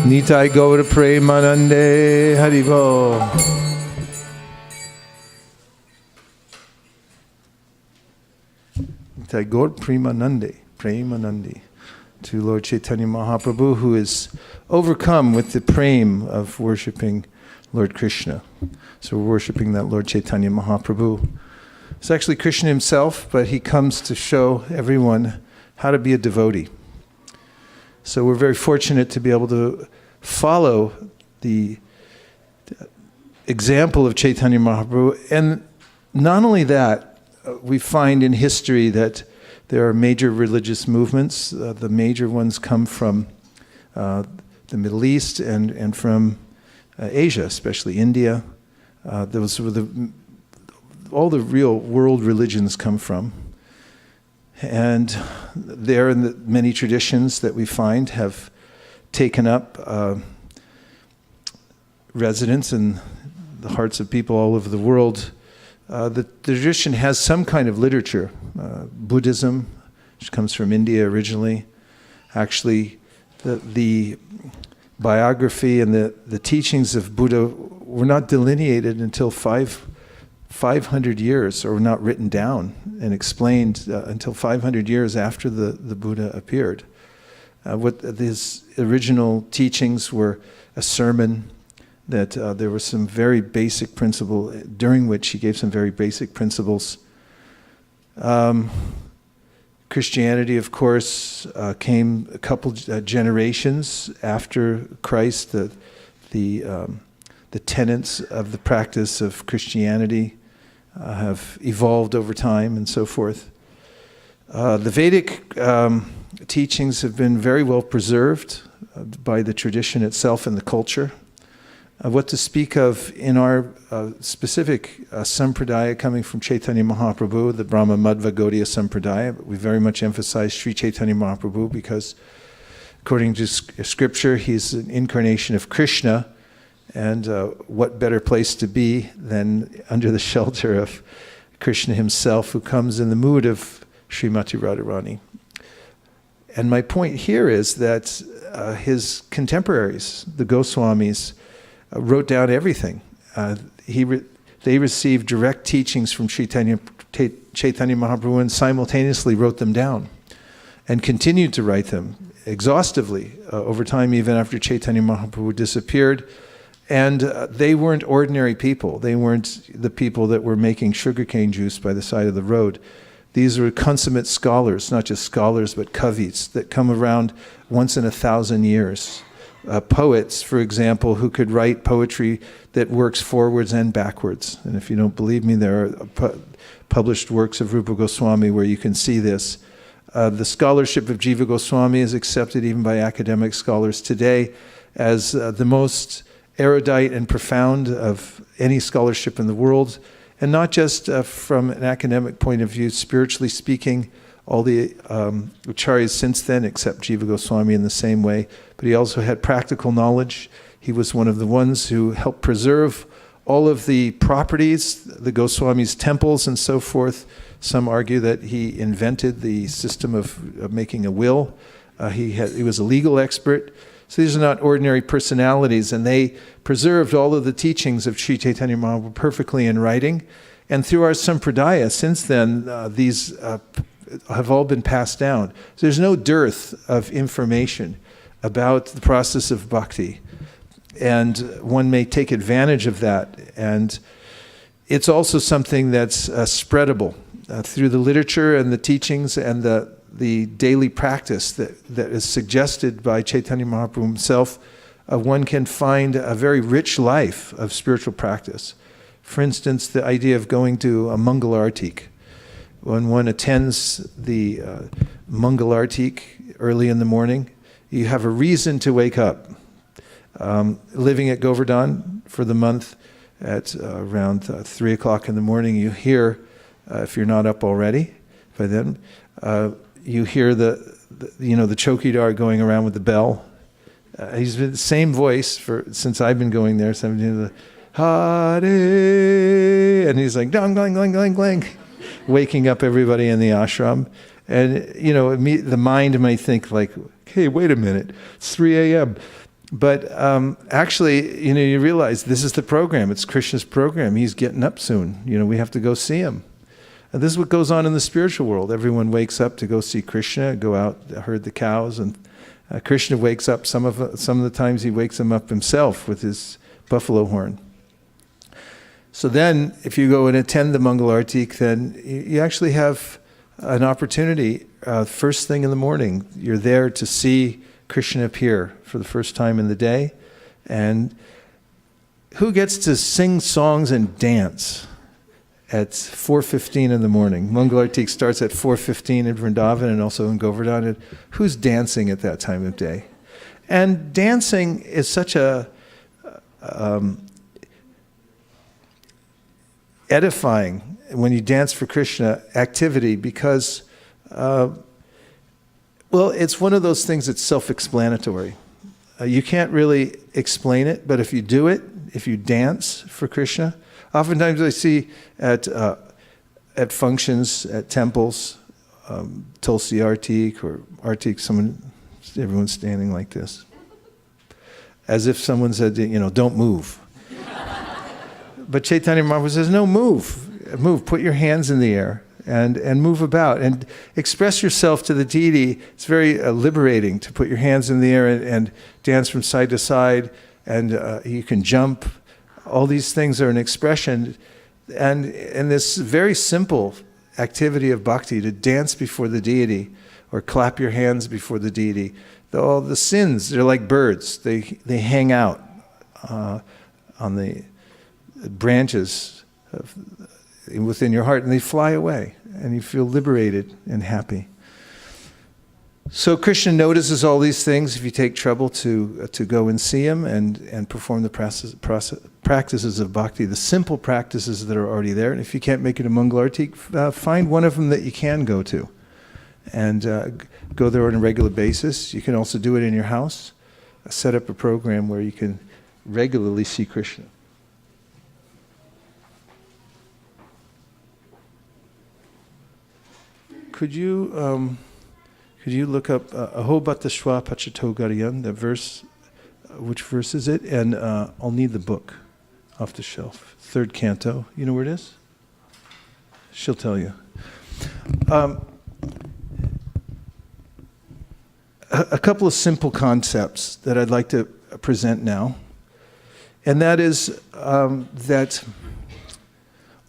Nitai Gaur Premanande, Haribo. Nitai Gaur Premanande. Premanandi, to Lord Chaitanya Mahaprabhu, who is overcome with the prem of worshipping Lord Krishna. So we're worshipping that Lord Chaitanya Mahaprabhu. It's actually Krishna himself, but he comes to show everyone how to be a devotee. So we're very fortunate to be able to follow the example of Chaitanya Mahaprabhu. And not only that, we find in history that there are major religious movements. The major ones come from the Middle East and from Asia, especially India. Those were all the real world religions come from. And there, in the many traditions that we find, have taken up residence in the hearts of people all over the world. The tradition has some kind of literature. Buddhism, which comes from India originally. Actually, the biography and the teachings of Buddha were not delineated until 500 years, or not written down and explained until 500 years after the Buddha appeared. What his original teachings were a sermon, that there was some very basic principle, during which he gave some very basic principles. Christianity, of course, came a couple generations after Christ. The tenets of the practice of Christianity have evolved over time and so forth. The Vedic teachings have been very well preserved by the tradition itself and the culture. What to speak of in our specific sampradaya coming from Chaitanya Mahaprabhu, the Brahma Madhva Gaudiya Sampradaya. We very much emphasize Sri Chaitanya Mahaprabhu because, according to scripture, he's an incarnation of Krishna, and what better place to be than under the shelter of Krishna himself, who comes in the mood of Srimati Radharani. And my point here is that his contemporaries, the Goswamis, wrote down everything. They received direct teachings from Chaitanya Mahaprabhu and simultaneously wrote them down and continued to write them exhaustively over time, even after Chaitanya Mahaprabhu disappeared. And they weren't ordinary people. They weren't the people that were making sugarcane juice by the side of the road. These are consummate scholars, not just scholars, but kavits that come around once in 1,000 years. Poets, for example, who could write poetry that works forwards and backwards. And if you don't believe me, there are published works of Rupa Goswami where you can see this. The scholarship of Jiva Goswami is accepted even by academic scholars today as the most erudite and profound of any scholarship in the world. And not just from an academic point of view, spiritually speaking, all the acharyas since then, except Jiva Goswami in the same way, but he also had practical knowledge. He was one of the ones who helped preserve all of the properties, the Goswami's temples and so forth. Some argue that he invented the system of making a will. He was a legal expert. So these are not ordinary personalities, and they preserved all of the teachings of Sri Chaitanya Mahaprabhu perfectly in writing. And through our Sampradaya, since then, these have all been passed down. So there's no dearth of information about the process of bhakti. And one may take advantage of that. And it's also something that's spreadable through the literature and the teachings and the daily practice that is suggested by Chaitanya Mahaprabhu himself. One can find a very rich life of spiritual practice. For instance, the idea of going to a Mangalartik. When one attends the Mangalartik early in the morning, you have a reason to wake up. Living at Govardhan for the month at around 3 o'clock in the morning, you hear, if you're not up already by then, you hear the chowkidar going around with the bell. He's been the same voice since I've been going there. So I'm doing the Hare, and he's like dong, glang, glang, glang, glang, waking up everybody in the ashram. And the mind might think like, hey, wait a minute, it's 3 a.m. But actually, you realize this is the program. It's Krishna's program. He's getting up soon. We have to go see him. And this is what goes on in the spiritual world. Everyone wakes up to go see Krishna, go out, herd the cows, and Krishna wakes up. Some of the times he wakes him up himself with his buffalo horn. So then, if you go and attend the Mangalartik, then you actually have an opportunity first thing in the morning. You're there to see Krishna appear for the first time in the day. And who gets to sing songs and dance at 4:15 in the morning? Mangalartik starts at 4:15 in Vrindavan and also in Govardhan. Who's dancing at that time of day? And dancing is such a edifying, when you dance for Krishna, activity, because it's one of those things that's self-explanatory. You can't really explain it, but if you do it, if you dance for Krishna, oftentimes I see at functions, at temples, Tulsi Artik or Artik, everyone's standing like this, as if someone said, don't move. But Chaitanya Mahaprabhu says, no, move, put your hands in the air and move about and express yourself to the deity. It's very liberating to put your hands in the air and dance from side to side, and you can jump. All these things are an expression, and this very simple activity of bhakti, to dance before the deity or clap your hands before the deity. All the sins, they're like birds. They hang out on the branches within your heart, and they fly away, and you feel liberated and happy. So Krishna notices all these things if you take trouble to go and see him and perform the practices of bhakti, the simple practices that are already there. And if you can't make it a Mangalartik, find one of them that you can go to, and go there on a regular basis. You can also do it in your house. Set up a program where you can regularly see Krishna. Could you look up Ahobata Shwa Pachato Gariyan, that verse? Which verse is it? And I'll need the book off the shelf. 3rd canto. You know where it is? She'll tell you. A couple of simple concepts that I'd like to present now. And that is that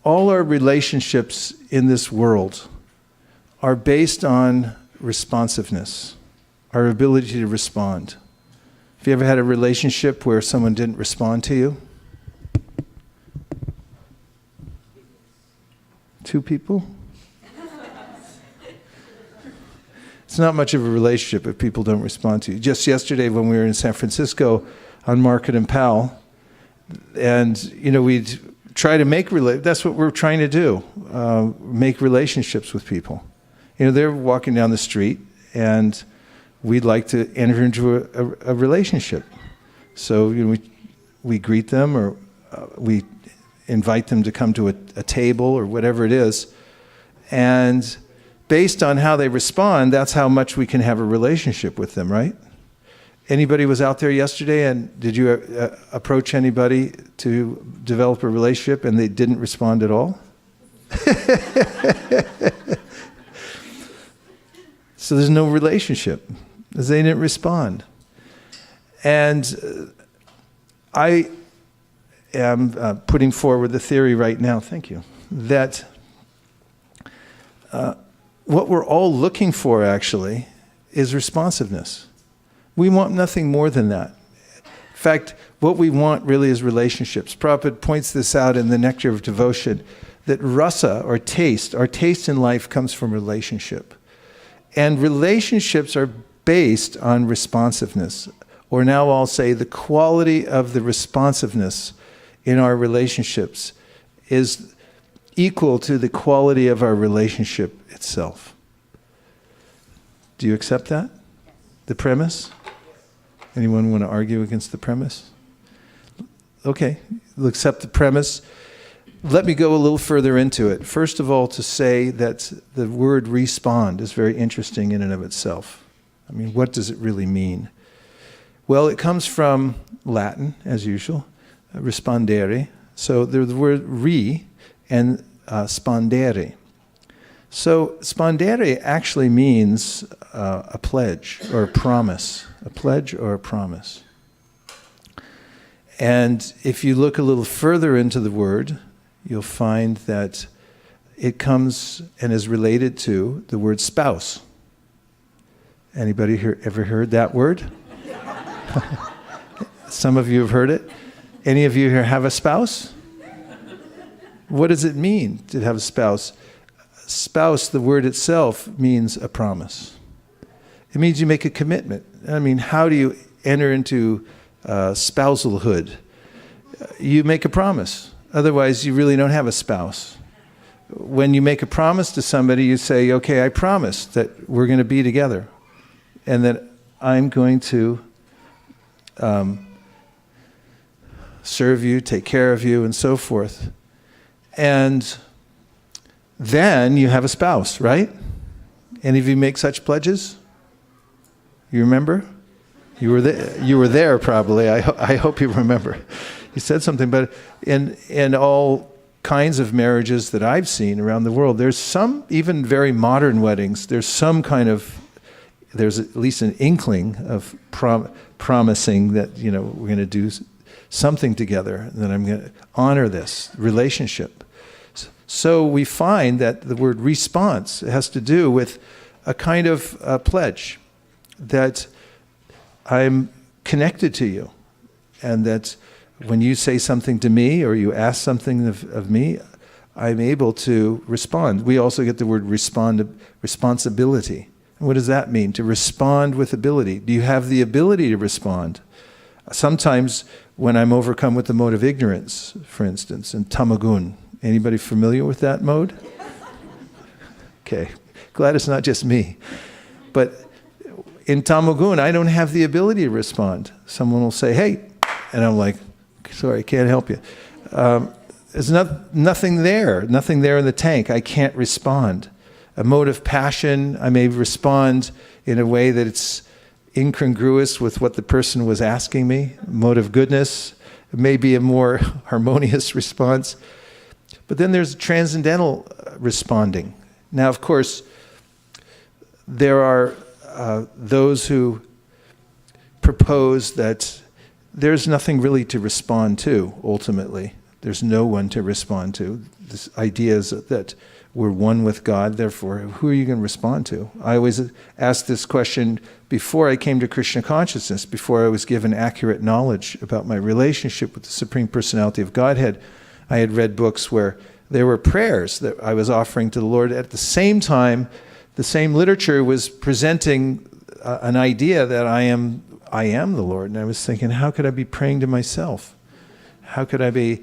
all our relationships in this world are based on responsiveness, our ability to respond. Have you ever had a relationship where someone didn't respond to you? 2 people? It's not much of a relationship if people don't respond to you. Just yesterday when we were in San Francisco on Market and Powell, and we'd try to make that's what we're trying to do, make relationships with people. They're walking down the street, and we'd like to enter into a relationship. So we greet them, or we invite them to come to a table or whatever it is, and based on how they respond, that's how much we can have a relationship with them, right? Anybody was out there yesterday, and did you approach anybody to develop a relationship and they didn't respond at all? So there's no relationship, because they didn't respond. And I am putting forward the theory right now, thank you, that what we're all looking for actually is responsiveness. We want nothing more than that. In fact, what we want really is relationships. Prabhupada points this out in the Nectar of Devotion, that rasa, or taste, our taste in life comes from relationship. And relationships are based on responsiveness. Or now I'll say the quality of the responsiveness in our relationships is equal to the quality of our relationship itself. Do you accept that? The premise? Anyone want to argue against the premise? Okay, we'll accept the premise. Let me go a little further into it. First of all, to say that the word respond is very interesting in and of itself. I mean, what does it really mean? Well, it comes from Latin, as usual, respondere. So there's the word re and spondere. So spondere actually means a pledge or a promise. A pledge or a promise. And if you look a little further into the word, you'll find that it comes and is related to the word spouse. Anybody here ever heard that word? Some of you have heard it. Any of you here have a spouse? What does it mean to have a spouse? Spouse, the word itself, means a promise. It means you make a commitment. I mean, how do you enter into spousalhood? You make a promise. Otherwise, you really don't have a spouse. When you make a promise to somebody, you say, okay, I promise that we're going to be together and that I'm going to serve you, take care of you, and so forth. And then you have a spouse, right? Any of you make such pledges? You remember? You were there probably. I hope you remember. You said something, but in all kinds of marriages that I've seen around the world, there's some, even very modern weddings, there's at least an inkling of promising that, we're going to do something together, that I'm going to honor this relationship. So we find that the word response has to do with a kind of pledge that I'm connected to you, and that when you say something to me or you ask something of me, I'm able to respond. We also get the word responsibility. And what does that mean? To respond with ability. Do you have the ability to respond? Sometimes when I'm overcome with the mode of ignorance, for instance, in tamagun. Anybody familiar with that mode? Okay, glad it's not just me. But in tamagun, I don't have the ability to respond. Someone will say, hey, and I'm like, sorry, I can't help you. There's nothing there in the tank. I can't respond. A mode of passion, I may respond in a way that it's incongruous with what the person was asking me. Mode of goodness, it may be a more harmonious response. But then there's transcendental responding. Now, of course, there are those who propose that there's nothing really to respond to, ultimately. There's no one to respond to. This idea is that we're one with God, therefore, who are you going to respond to? I always asked this question before I came to Krishna consciousness, before I was given accurate knowledge about my relationship with the Supreme Personality of Godhead. I had read books where there were prayers that I was offering to the Lord. At the same time, the same literature was presenting an idea that I am the Lord. And I was thinking, how could I be praying to myself? How could I be,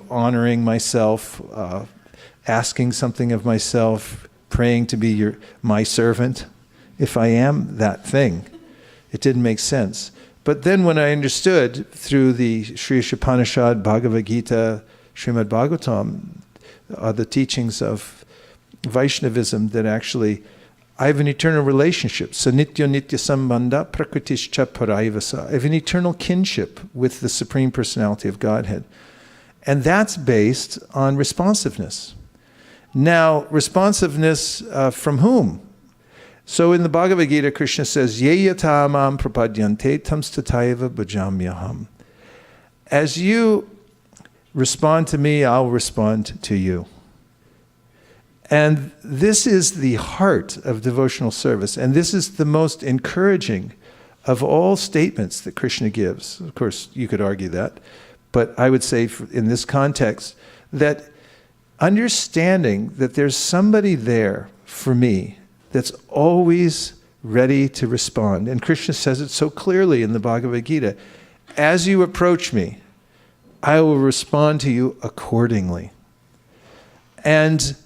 honoring myself, asking something of myself, praying to be my servant, if I am that thing? It didn't make sense. But then when I understood through the Sri Upanishad, Bhagavad Gita, Srimad Bhagavatam, the teachings of Vaishnavism, that actually I have an eternal relationship. Sanitya nitya sambandha prakritischa paraivasa. I have an eternal kinship with the Supreme Personality of Godhead. And that's based on responsiveness. Now, responsiveness from whom? So in the Bhagavad Gita, Krishna says, Ye yata mam prapadyante tam stataiva bhajamyaham. As you respond to me, I'll respond to you. And this is the heart of devotional service. And this is the most encouraging of all statements that Krishna gives. Of course, you could argue that. But I would say in this context that understanding that there's somebody there for me that's always ready to respond. And Krishna says it so clearly in the Bhagavad Gita. As you approach me, I will respond to you accordingly. And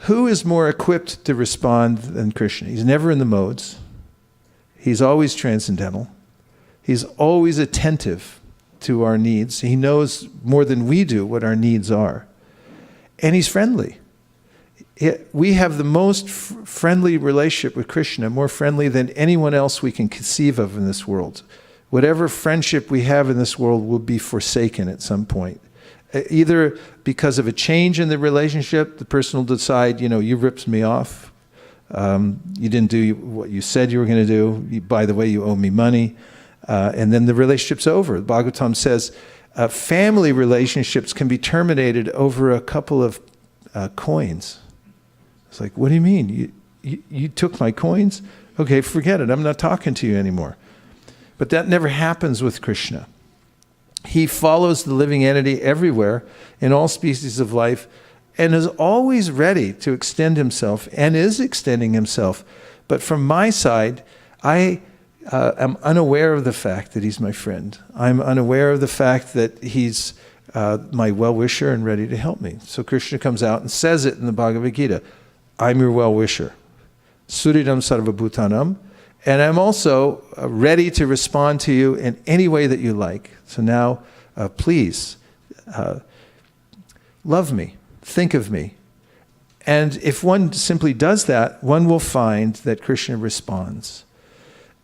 who is more equipped to respond than Krishna? He's never in the modes. He's always transcendental. He's always attentive to our needs. He knows more than we do what our needs are. And he's friendly. We have the most friendly relationship with Krishna, more friendly than anyone else we can conceive of in this world. Whatever friendship we have in this world will be forsaken at some point. Either because of a change in the relationship, the person will decide, you ripped me off. You didn't do what you said you were going to do. By the way, you owe me money. And then the relationship's over. The Bhagavatam says family relationships can be terminated over a couple of coins. It's like, what do you mean? You took my coins? Okay, forget it. I'm not talking to you anymore. But that never happens with Krishna. He follows the living entity everywhere in all species of life and is always ready to extend himself and is extending himself. But from my side, I am unaware of the fact that he's my friend. I'm unaware of the fact that he's my well-wisher and ready to help me. So Krishna comes out and says it in the Bhagavad Gita. I'm your well-wisher. Suridam sarvabhutanam. And I'm also ready to respond to you in any way that you like. So now, please, love me, think of me. And if one simply does that, one will find that Krishna responds.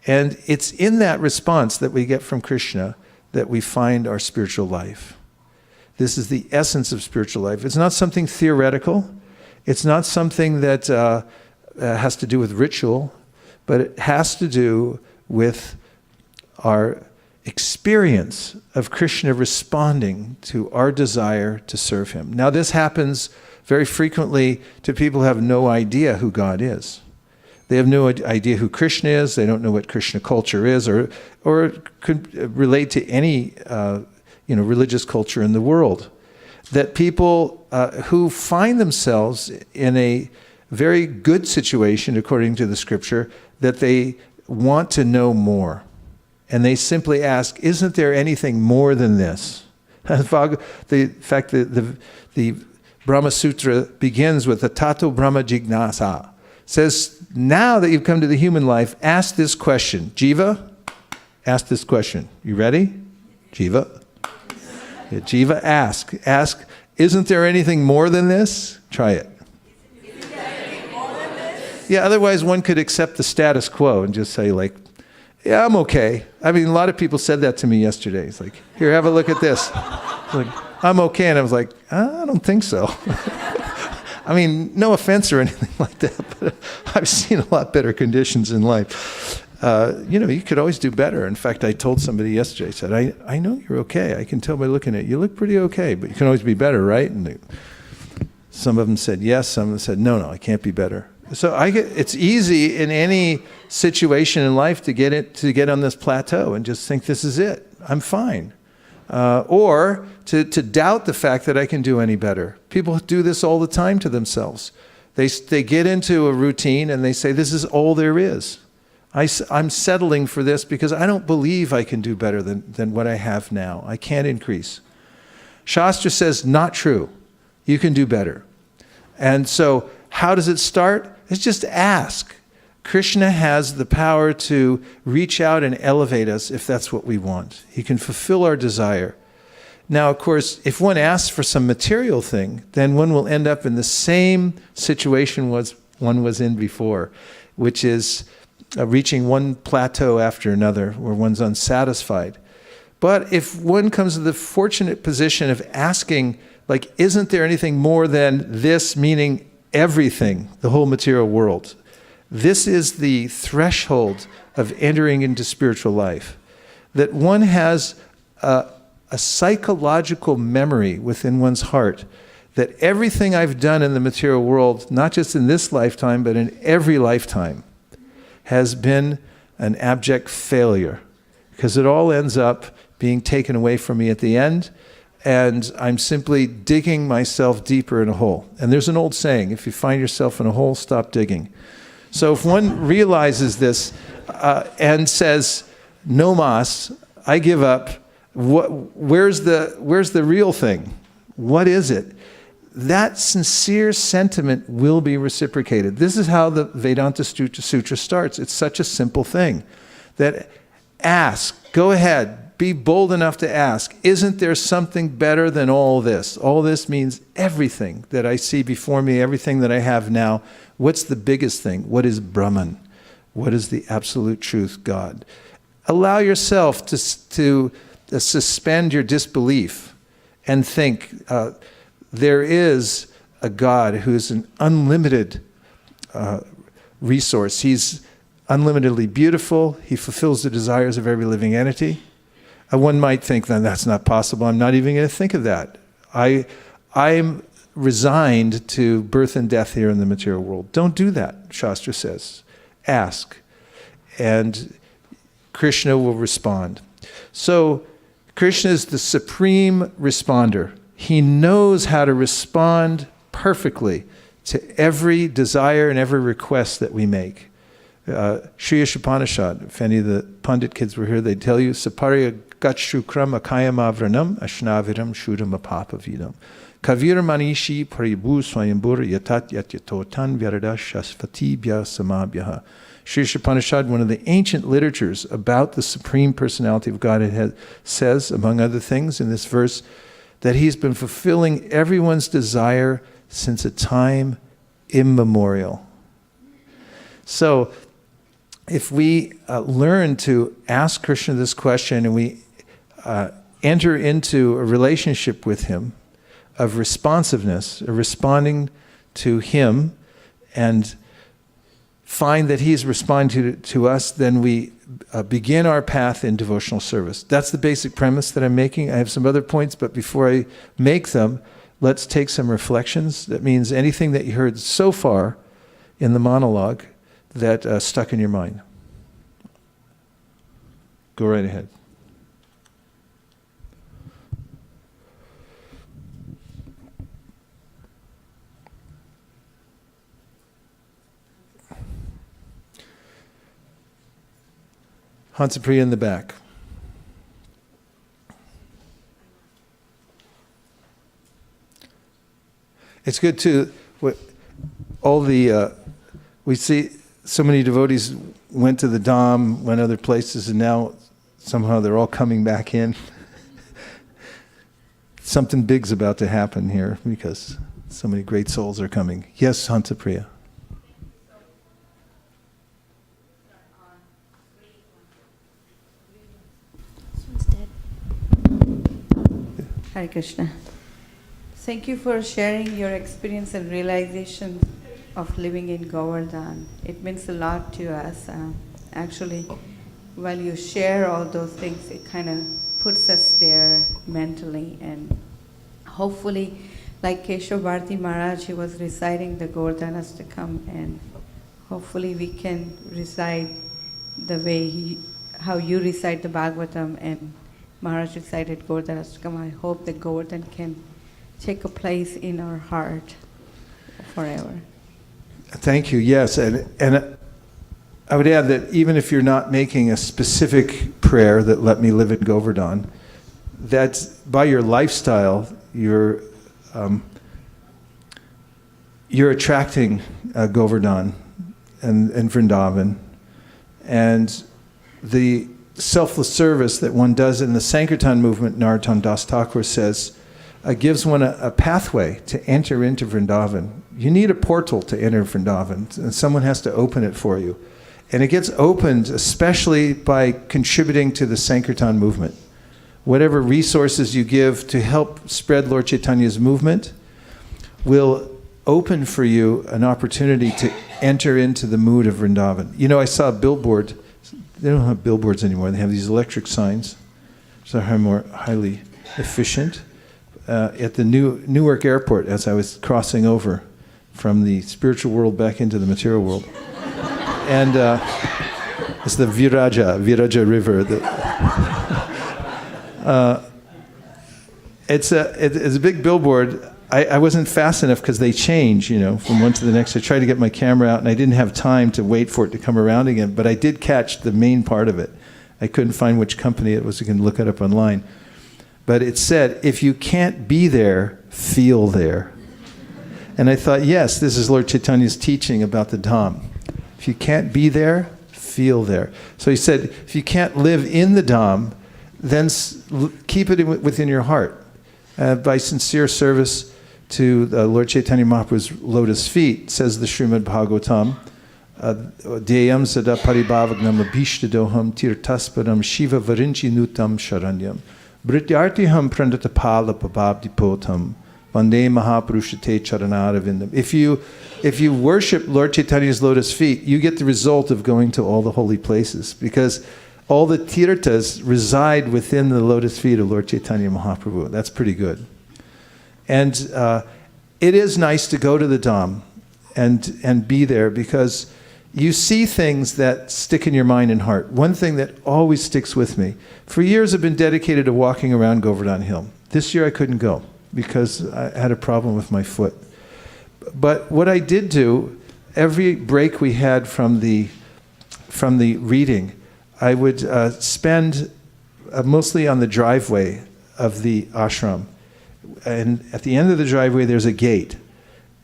And it's in that response that we get from Krishna that we find our spiritual life. This is the essence of spiritual life. It's not something theoretical. It's not something that has to do with ritual, but it has to do with our experience of Krishna responding to our desire to serve him. Now, this happens very frequently to people who have no idea who God is. They have no idea who Krishna is. They don't know what Krishna culture is, or could relate to any religious culture in the world. That people who find themselves in a very good situation, according to the scripture, that they want to know more. And they simply ask, isn't there anything more than this? In fact, the Brahma Sutra begins with the Tato Brahma Jignasa. It says, now that you've come to the human life, ask this question. Jiva, ask this question. You ready? Jiva? Yeah, Jiva, ask. Ask, isn't there anything more than this? Try it. Yeah, otherwise one could accept the status quo and just say yeah, I'm okay. I mean, a lot of people said that to me yesterday. It's like, here, have a look at this. It's like, I'm okay. And I was like, I don't think so. I mean, no offense or anything like that, but I've seen a lot better conditions in life. You could always do better. In fact, I told somebody yesterday, I said, I know you're okay. I can tell by looking at you. You look pretty okay, but you can always be better, right? And Some of them said yes, some of them said, no, I can't be better. So it's easy in any situation in life to get on this plateau and just think this is it. I'm fine. Or to doubt the fact that I can do any better. People do this all the time to themselves. They get into a routine and they say, this is all there is. I'm settling for this because I don't believe I can do better than what I have now. I can't increase. Shastra says, not true. You can do better. And so how does it start? It's just ask. Krishna has the power to reach out and elevate us if that's what we want. He can fulfill our desire. Now, of course, if one asks for some material thing, then one will end up in the same situation one was in before, which is reaching one plateau after another where one's unsatisfied. But if one comes to the fortunate position of asking, like, isn't there anything more than this, meaning everything, the whole material world? This is the threshold of entering into spiritual life. That one has a psychological memory within one's heart that everything I've done in the material world, not just in this lifetime, but in every lifetime, has been an abject failure. Because it all ends up being taken away from me at the end, and I'm simply digging myself deeper in a hole. And there's an old saying, if you find yourself in a hole, stop digging. So if one realizes this and says, no mas, I give up, where's the real thing? What is it? That sincere sentiment will be reciprocated. This is how the Vedanta Sutra starts. It's such a simple thing. That ask, go ahead, be bold enough to ask, isn't there something better than all this? All this means everything that I see before me, everything that I have now. What's the biggest thing? What is Brahman? What is the absolute truth, God? Allow yourself to suspend your disbelief and think there is a God who is an unlimited resource. He's unlimitedly beautiful. He fulfills the desires of every living entity. One might think, then that's not possible. I'm not even going to think of that. I'm resigned to birth and death here in the material world. Don't do that, Shastra says. Ask. And Krishna will respond. So Krishna is the supreme responder. He knows how to respond perfectly to every desire and every request that we make. Shri Upanishad, if any of the Pandit kids were here, they'd tell you, Saparya Gachshukram Akayamavranam Ashnaviram Shudam Apapavidam. Kavir Manishi Paribu Swayambur Yatat Yatyatotan Vyarada Shasvatibhya Samabhyaha. Shri Upanishad, one of the ancient literatures about the Supreme Personality of Godhead, says, among other things, in this verse, that he's been fulfilling everyone's desire since a time immemorial. So, if we learn to ask Krishna this question and we enter into a relationship with him of responsiveness, responding to him, and find that he's responding to us, then we begin our path in devotional service. That's the basic premise that I'm making. I have some other points, but before I make them, let's take some reflections. That means anything that you heard so far in the monologue that stuck in your mind. Go right ahead. Hansapriya in the back. It's good too. We see so many devotees went to the Dham, went other places, and now somehow they're all coming back in. Something big's about to happen here because so many great souls are coming. Yes, Hansapriya. Hare Krishna. Thank you for sharing your experience and realization of living in Govardhan. It means a lot to us. Actually, while you share all those things, it kind of puts us there mentally, and hopefully like Keshav Bharati Maharaj, he was reciting the Govardhanas to come, and hopefully we can recite the way how you recite the Bhagavatam and Maharaj recited Govardhanas to come. I hope that Govardhan can take a place in our heart forever. Thank you. Yes, and I would add that even if you're not making a specific prayer that let me live in Govardhan, that's by your lifestyle, you're attracting Govardhan and Vrindavan, and the selfless service that one does in the Sankirtan movement, Narottam Das Thakur says, gives one a pathway to enter into Vrindavan. You need a portal to enter Vrindavan, and someone has to open it for you. And it gets opened especially by contributing to the Sankirtan movement. Whatever resources you give to help spread Lord Chaitanya's movement will open for you an opportunity to enter into the mood of Vrindavan. You know, I saw a billboard. They don't have billboards anymore. They have these electric signs. So they're more highly efficient. At the Newark airport, as I was crossing over from the spiritual world back into the material world. And it's the Viraja River. It's a big billboard. I wasn't fast enough because they change, you know, from one to the next. I tried to get my camera out, and I didn't have time to wait for it to come around again. But I did catch the main part of it. I couldn't find which company it was. You can look it up online. But it said, if you can't be there, feel there. And I thought, yes, this is Lord Chaitanya's teaching about the Dham. If you can't be there, feel there. So he said, if you can't live in the Dham, then keep it within your heart. By sincere service to Lord Chaitanya Mahaprabhu's lotus feet, says the Srimad Bhagavatam, Deyam sada paribhavagnam abhishtadoham tirtaspadam shiva varinchi nutam sharanyam Brityartiham prandatapala pababdipotam Vande Mahapurushate Charanaravinam. If you worship Lord Chaitanya's lotus feet, you get the result of going to all the holy places, because all the tirthas reside within the lotus feet of Lord Chaitanya Mahaprabhu. That's pretty good. And it is nice to go to the Dham and be there, because you see things that stick in your mind and heart. One thing that always sticks with me, for years I've been dedicated to walking around Govardhan Hill. This year I couldn't go because I had a problem with my foot. But what I did do, every break we had from the reading, I would spend mostly on the driveway of the ashram. And at the end of the driveway there's a gate.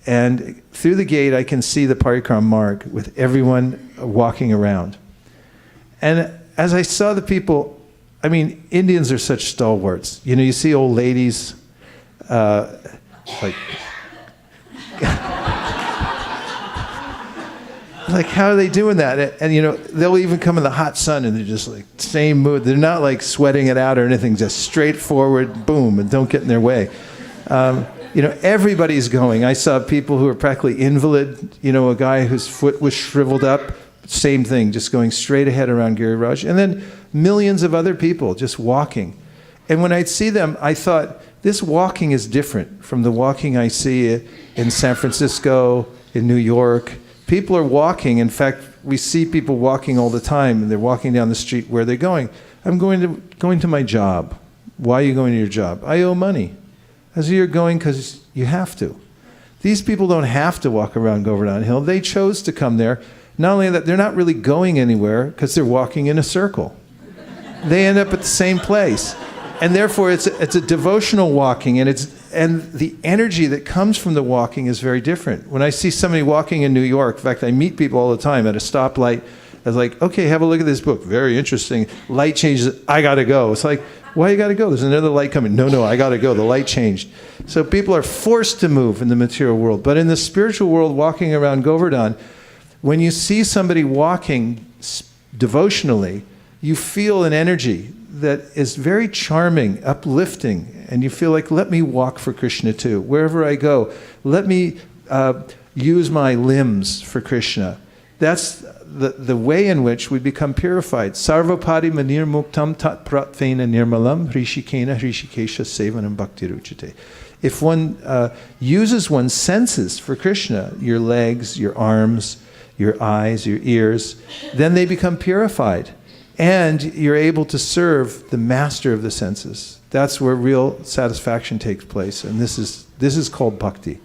And through the gate I can see the Parikram Marg with everyone walking around. And as I saw the people, I mean, Indians are such stalwarts. You know, you see old ladies, like how are they doing that? And you know, they'll even come in the hot sun and they're just like, same mood. They're not like sweating it out or anything, just straightforward, boom, and don't get in their way. You know, everybody's going. I saw people who were practically invalid, you know, a guy whose foot was shriveled up, same thing, just going straight ahead around Giriraj. And then millions of other people just walking. And when I'd see them, I thought, this walking is different from the walking I see in San Francisco, in New York. People are walking. In fact, we see people walking all the time, and they're walking down the street. Where are they going? I'm going to my job. Why are you going to your job? I owe money. I said, you're going because you have to. These people don't have to walk around Govardhan Hill. They chose to come there. Not only that, they're not really going anywhere because they're walking in a circle. They end up at the same place. And therefore, it's a devotional walking, and the energy that comes from the walking is very different. When I see somebody walking in New York, in fact, I meet people all the time at a stoplight. I was like, okay, have a look at this book. Very interesting. Light changes. I got to go. It's like, why you got to go? There's another light coming. No, I got to go. The light changed. So people are forced to move in the material world. But in the spiritual world, walking around Govardhan, when you see somebody walking devotionally, you feel an energy that is very charming, uplifting, and you feel like, let me walk for Krishna too. Wherever I go, let me use my limbs for Krishna. That's the way in which we become purified. Sarvapadi manirmuktam tat pratvena nirmalam hrishikena hrishikesha sevanam bhakti ruchate. If one uses one's senses for Krishna, your legs, your arms, your eyes, your ears, then they become purified. And you're able to serve the master of the senses. That's where real satisfaction takes place. And this is called bhakti.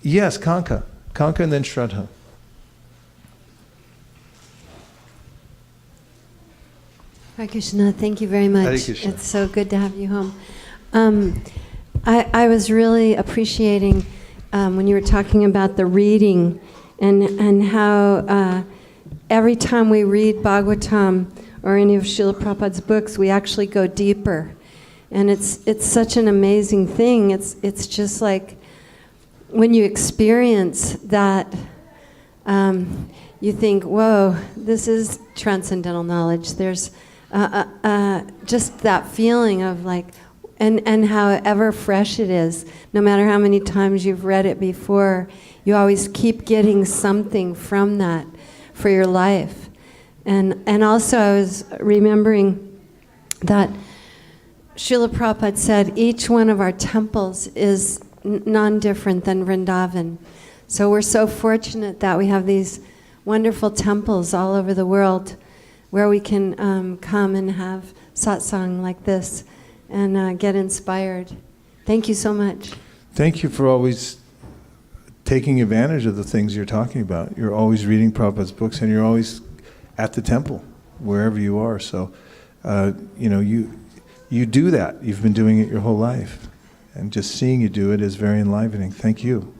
Yes, Kanka. Kanka and then Shraddha. Hare Krishna, thank you very much. Hare Krishna. It's so good to have you home. I was really appreciating when you were talking about the reading and how every time we read Bhagavatam or any of Srila Prabhupada's books, we actually go deeper. And it's such an amazing thing. It's just like when you experience that, you think, whoa, this is transcendental knowledge. There's just that feeling of like, and how ever fresh it is, no matter how many times you've read it before, you always keep getting something from that for your life. And also I was remembering that Srila Prabhupada said each one of our temples is none different than Vrindavan. So we're so fortunate that we have these wonderful temples all over the world where we can come and have satsang like this and get inspired. Thank you so much. Thank you for always taking advantage of the things you're talking about. You're always reading Prabhupada's books and you're always at the temple, wherever you are. So, you do that. You've been doing it your whole life. And just seeing you do it is very enlivening. Thank you.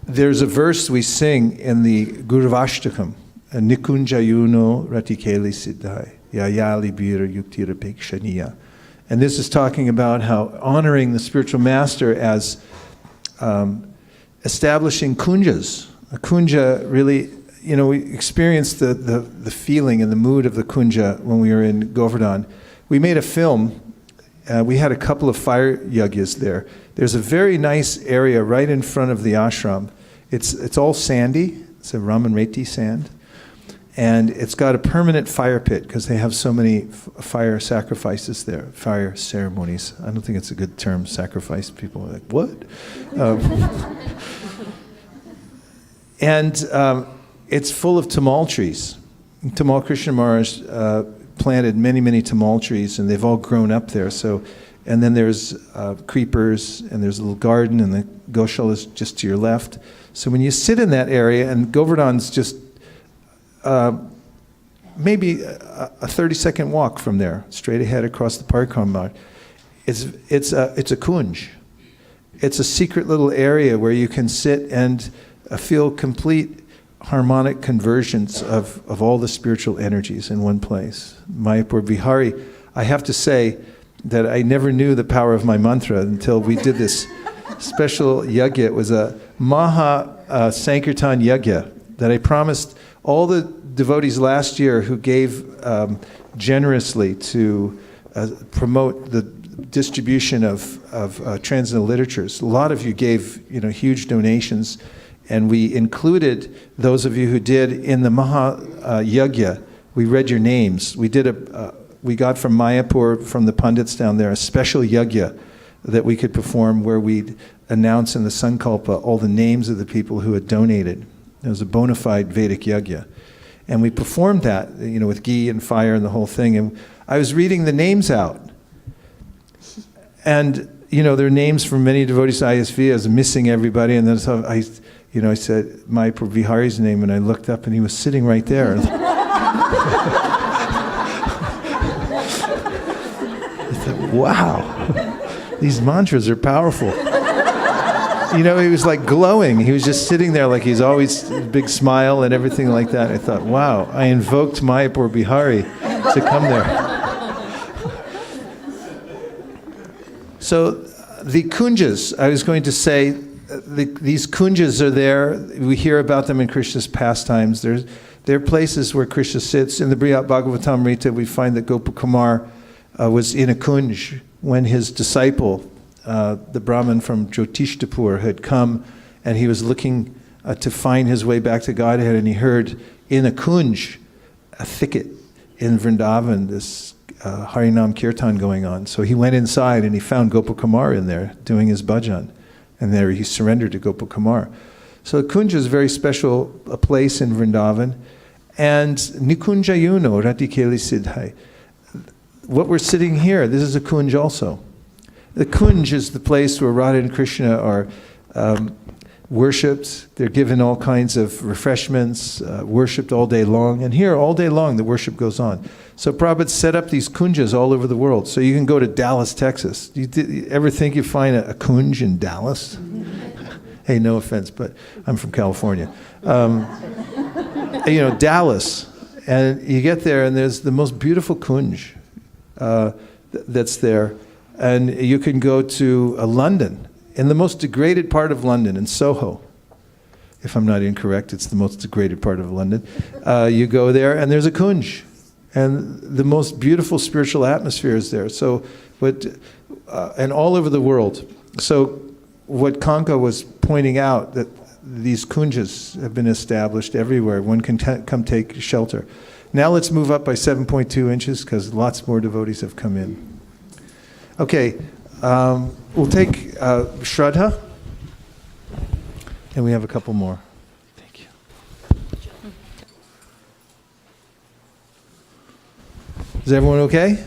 There's a verse we sing in the Guruvashtakam, Nikunjayuno Ratikeli Siddhai, Yayali Bira Yuktira Pekshaniya. And this is talking about how honoring the spiritual master as establishing kunjas. A kunja really, we experienced the feeling and the mood of the kunja when we were in Govardhan. We made a film. We had a couple of fire yagyas there. There's a very nice area right in front of the ashram. It's all sandy. It's a Ramanreti sand. And it's got a permanent fire pit because they have so many fire sacrifices there, fire ceremonies. I don't think it's a good term, sacrifice. People are like, what? And it's full of tamal trees. Tamal Krishna Maharaj planted many, many tamal trees, and they've all grown up there. So, and then there's creepers, and there's a little garden, and the Goshala is just to your left. So when you sit in that area, and Govardhan's just maybe a 30-second walk from there, straight ahead across the Parikrama. It's a kunj. It's a secret little area where you can sit and feel complete harmonic convergence of all the spiritual energies in one place. Mayapur Vihari, I have to say that I never knew the power of my mantra until we did this special yajna. It was a Maha Sankirtan yajna that I promised all the devotees last year who gave generously to promote the distribution of transcendental literatures. A lot of you gave huge donations, and we included those of you who did in the Maha Yajna. We read your names. We got from Mayapur, from the Pandits down there, a special yajna that we could perform where we'd announce in the Sankalpa all the names of the people who had donated. It was a bona fide Vedic yajna. And we performed that, with ghee and fire and the whole thing. And I was reading the names out. And, there are names from many devotees to ISV. I was missing everybody. And then so I said Mayapur Vihari's name, and I looked up, and he was sitting right there. I thought, wow, these mantras are powerful. He was like glowing. He was just sitting there like he's always a big smile and everything like that. I thought, wow, I invoked Mayapur Bihari to come there. So the kunjas, I was going to say, these kunjas are there. We hear about them in Krishna's pastimes. They're places where Krishna sits. In the Brihad Bhagavatamrita, we find that Gopakumar was in a kunj when his disciple, the Brahmin from Jyotishtapur, had come, and he was looking to find his way back to Godhead, and he heard in a kunj, a thicket in Vrindavan, this Harinam Kirtan going on. So he went inside and he found Gopakumar in there doing his bhajan. And there he surrendered to Gopakumar. So Kunja is a very special a place in Vrindavan. And Nikunja Yuno Ratikeli Siddhai. What we're sitting here, this is a kunj also. The kunj is the place where Radha and Krishna are worshipped. They're given all kinds of refreshments, worshipped all day long. And here, all day long, the worship goes on. So Prabhupada set up these kunjas all over the world. So you can go to Dallas, Texas. You ever think you find a kunj in Dallas? Hey, no offense, but I'm from California. Dallas. And you get there, and there's the most beautiful kunj that's there. And you can go to London, in the most degraded part of London, in Soho. If I'm not incorrect, it's the most degraded part of London. You go there, and there's a kunj. And the most beautiful spiritual atmosphere is there. So, and all over the world. So what Kanka was pointing out, that these kunjas have been established everywhere. One can come take shelter. Now let's move up by 7.2 inches, because lots more devotees have come in. Okay, we'll take Shraddha, and we have a couple more. Thank you. Is everyone okay?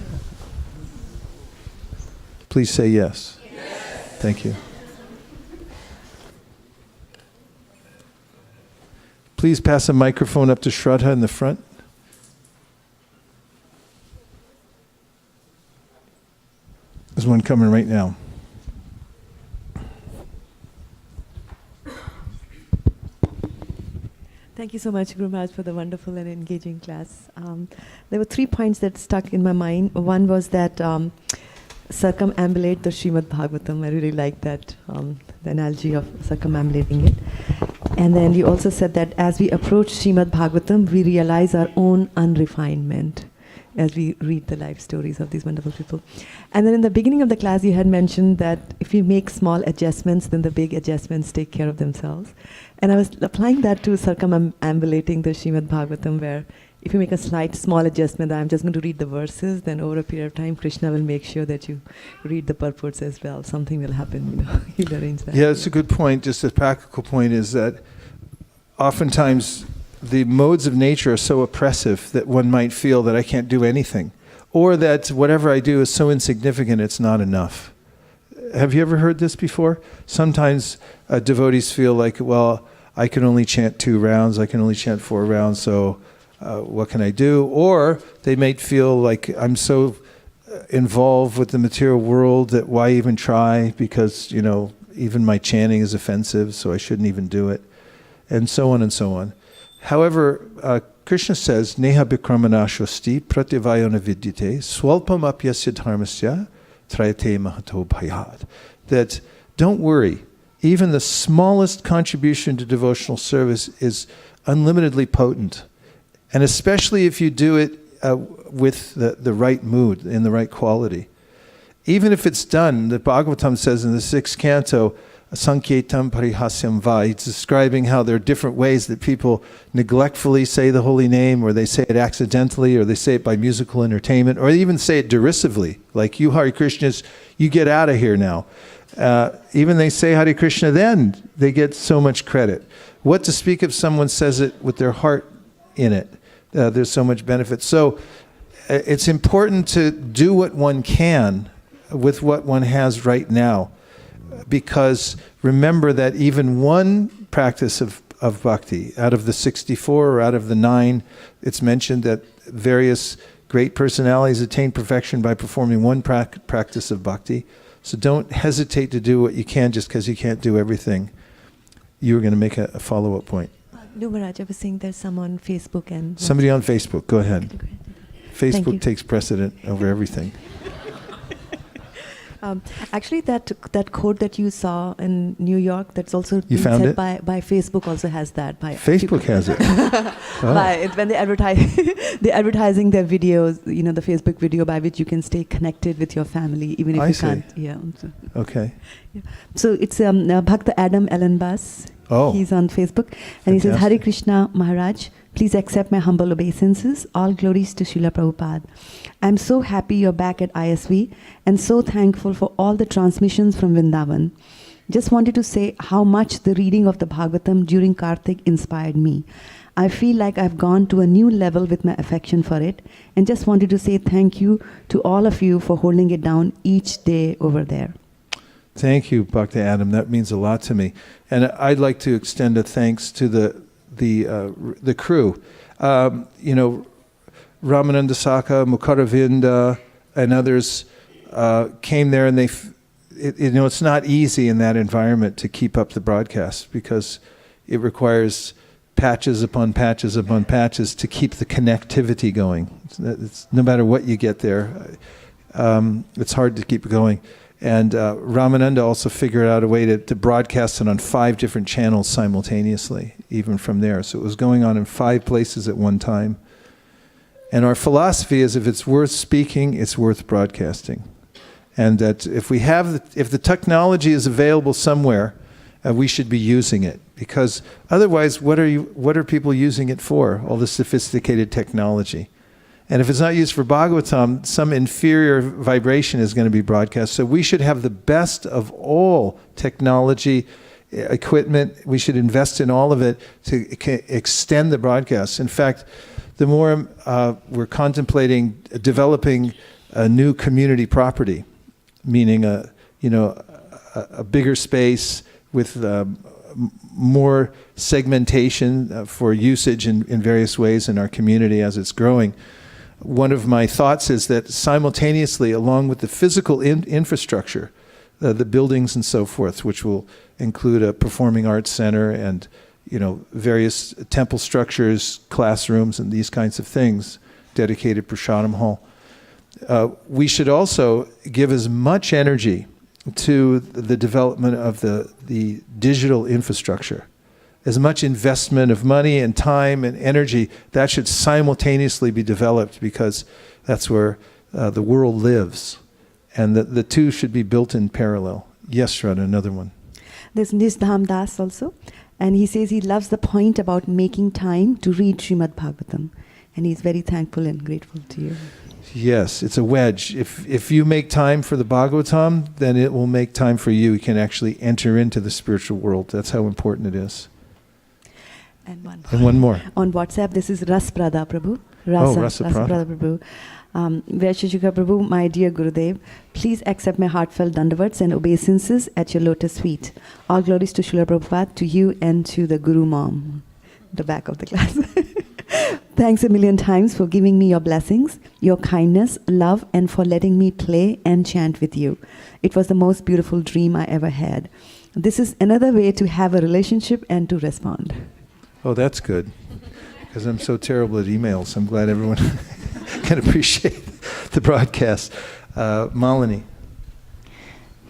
Please say yes. Yes. Thank you. Please pass a microphone up to Shraddha in the front. There's one coming right now. Thank you so much, Guru Maharaj, for the wonderful and engaging class. There were 3 points that stuck in my mind. One was that circumambulate the Srimad Bhagavatam. I really like that, the analogy of circumambulating it. And then you also said that as we approach Srimad Bhagavatam, we realize our own unrefinement as we read the life stories of these wonderful people. And then in the beginning of the class, you had mentioned that if you make small adjustments, then the big adjustments take care of themselves. And I was applying that to circumambulating the Srimad Bhagavatam, where if you make a slight small adjustment, I'm just going to read the verses, then over a period of time, Krishna will make sure that you read the purports as well. Something will happen, he'll arrange that. Yeah, it's a good point. Just a practical point is that oftentimes the modes of nature are so oppressive that one might feel that I can't do anything, or that whatever I do is so insignificant it's not enough. Have you ever heard this before? Sometimes devotees feel like, well, I can only chant 2 rounds, I can only chant 4 rounds, so what can I do? Or they might feel like I'm so involved with the material world that why even try, because, even my chanting is offensive, so I shouldn't even do it, and so on and so on. However, Krishna says, Neha bikramana shosti prativayana vidyate swalpam apyasya dharmasya trayate mahato bhayad. That don't worry, even the smallest contribution to devotional service is unlimitedly potent. And especially if you do it with the right mood, in the right quality. Even if it's done, the Bhagavatam says in the 6th canto, Sankyetam Parihasyam Va, it's describing how there are different ways that people neglectfully say the holy name, or they say it accidentally, or they say it by musical entertainment, or they even say it derisively, like you Hare Krishnas, you get out of here now. Even they say Hare Krishna, then they get so much credit. What to speak if someone says it with their heart in it? There's so much benefit. So it's important to do what one can with what one has right now. Because remember that even one practice of bhakti, out of the 64 or out of the 9, it's mentioned that various great personalities attain perfection by performing one practice of bhakti. So don't hesitate to do what you can just because you can't do everything. You were going to make a follow-up point. No, Maharaj, I was saying there's some on Facebook and... Somebody on Facebook, go ahead. Facebook takes precedent over everything. Actually, that quote that you saw in New York, that's also you found said it? by Facebook also has that. Facebook has it. When they advertise, they're advertising their videos, the Facebook video by which you can stay connected with your family, even if can't. Yeah. So. Okay. Yeah. So it's Bhakta Adam Allen Bass. Oh. He's on Facebook. And he says, Hare Krishna Maharaj, Please accept my humble obeisances. All glories to Srila Prabhupada. I'm so happy you're back at ISV and so thankful for all the transmissions from Vrindavan. Just wanted to say how much the reading of the Bhagavatam during Kartik inspired me. I feel like I've gone to a new level with my affection for it, and just wanted to say thank you to all of you for holding it down each day over there. Thank you, Bhakti Adam. That means a lot to me. And I'd like to extend a thanks to the crew. Ramananda Saka, Mukaravinda, and others came there, and it's not easy in that environment to keep up the broadcast because it requires patches upon patches upon patches to keep the connectivity going. It's no matter what you get there, it's hard to keep going. And Ramananda also figured out a way to broadcast it on 5 different channels simultaneously, even from there. So it was going on in 5 places at one time. And our philosophy is if it's worth speaking, it's worth broadcasting. And that if the technology is available somewhere, we should be using it. Because otherwise, what are people using it for? All the sophisticated technology. And if it's not used for Bhagavatam, some inferior vibration is going to be broadcast. So we should have the best of all technology, equipment. We should invest in all of it to extend the broadcast. In fact, the more we're contemplating developing a new community property, meaning a bigger space with more segmentation for usage in various ways in our community as it's growing. One of my thoughts is that simultaneously, along with the physical infrastructure, the buildings and so forth, which will include a performing arts center and various temple structures, classrooms, and these kinds of things, dedicated prasadam hall, we should also give as much energy to the development of the digital infrastructure. As much investment of money and time and energy, that should simultaneously be developed because that's where the world lives. And the two should be built in parallel. Yes, Shraddha, another one. There's Nisdham Das also, and he says he loves the point about making time to read Srimad Bhagavatam. And he's very thankful and grateful to you. Yes, it's a wedge. If you make time for the Bhagavatam, then it will make time for you. You can actually enter into the spiritual world. That's how important it is. And one more. On WhatsApp, this is Rasprada Prabhu. Rasaprada Prabhu. Vaisesika Prabhu, my dear Gurudev, please accept my heartfelt dandavats and obeisances at your lotus feet. All glories to Srila Prabhupada, to you and to the Guru Mom, the back of the class. Thanks a million times for giving me your blessings, your kindness, love, and for letting me play and chant with you. It was the most beautiful dream I ever had. This is another way to have a relationship and to respond. Oh, that's good. Because I'm so terrible at emails. I'm glad everyone can appreciate the broadcast. Malini.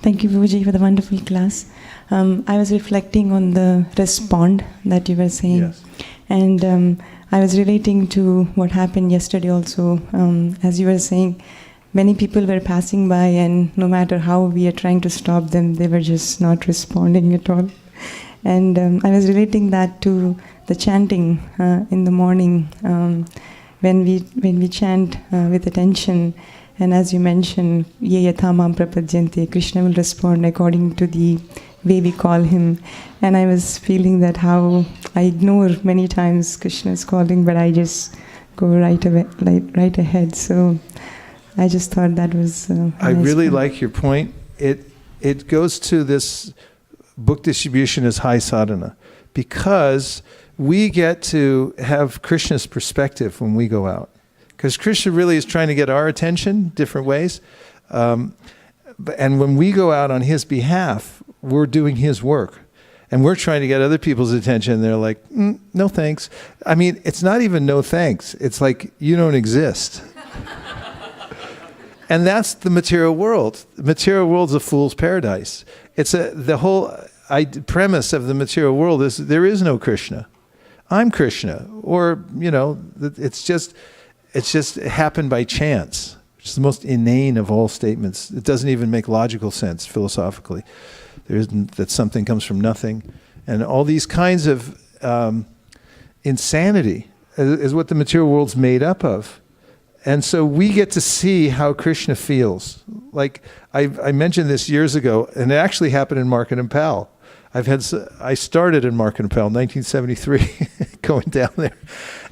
Thank you, Guruji, for the wonderful class. I was reflecting on the respond that you were saying. Yes. And I was relating to what happened yesterday also. As you were saying, many people were passing by and no matter how we are trying to stop them, they were just not responding at all. And I was relating that to the chanting in the morning when we chant with attention. And as you mentioned, Ye Yathamam Prapadyante, Krishna will respond according to the way we call him. And I was feeling that how I ignore many times Krishna's calling, but I just go right ahead. So I just thought that was I really like your point. It goes to this book distribution as high sadhana, because we get to have Krishna's perspective when we go out. Because Krishna really is trying to get our attention different ways. And when we go out on his behalf, we're doing his work. And we're trying to get other people's attention. They're like, no thanks. I mean, it's not even no thanks. It's like, you don't exist. And that's the material world. The material world's a fool's paradise. The whole premise of the material world is there is no Krishna. I'm Krishna. Or, it's just it happened by chance, which is the most inane of all statements. It doesn't even make logical sense philosophically. There isn't that something comes from nothing. And all these kinds of insanity is what the material world's made up of. And so we get to see how Krishna feels. Like I mentioned this years ago, and it actually happened in Market and Pal. I started in Market and Pal in 1973, going down there.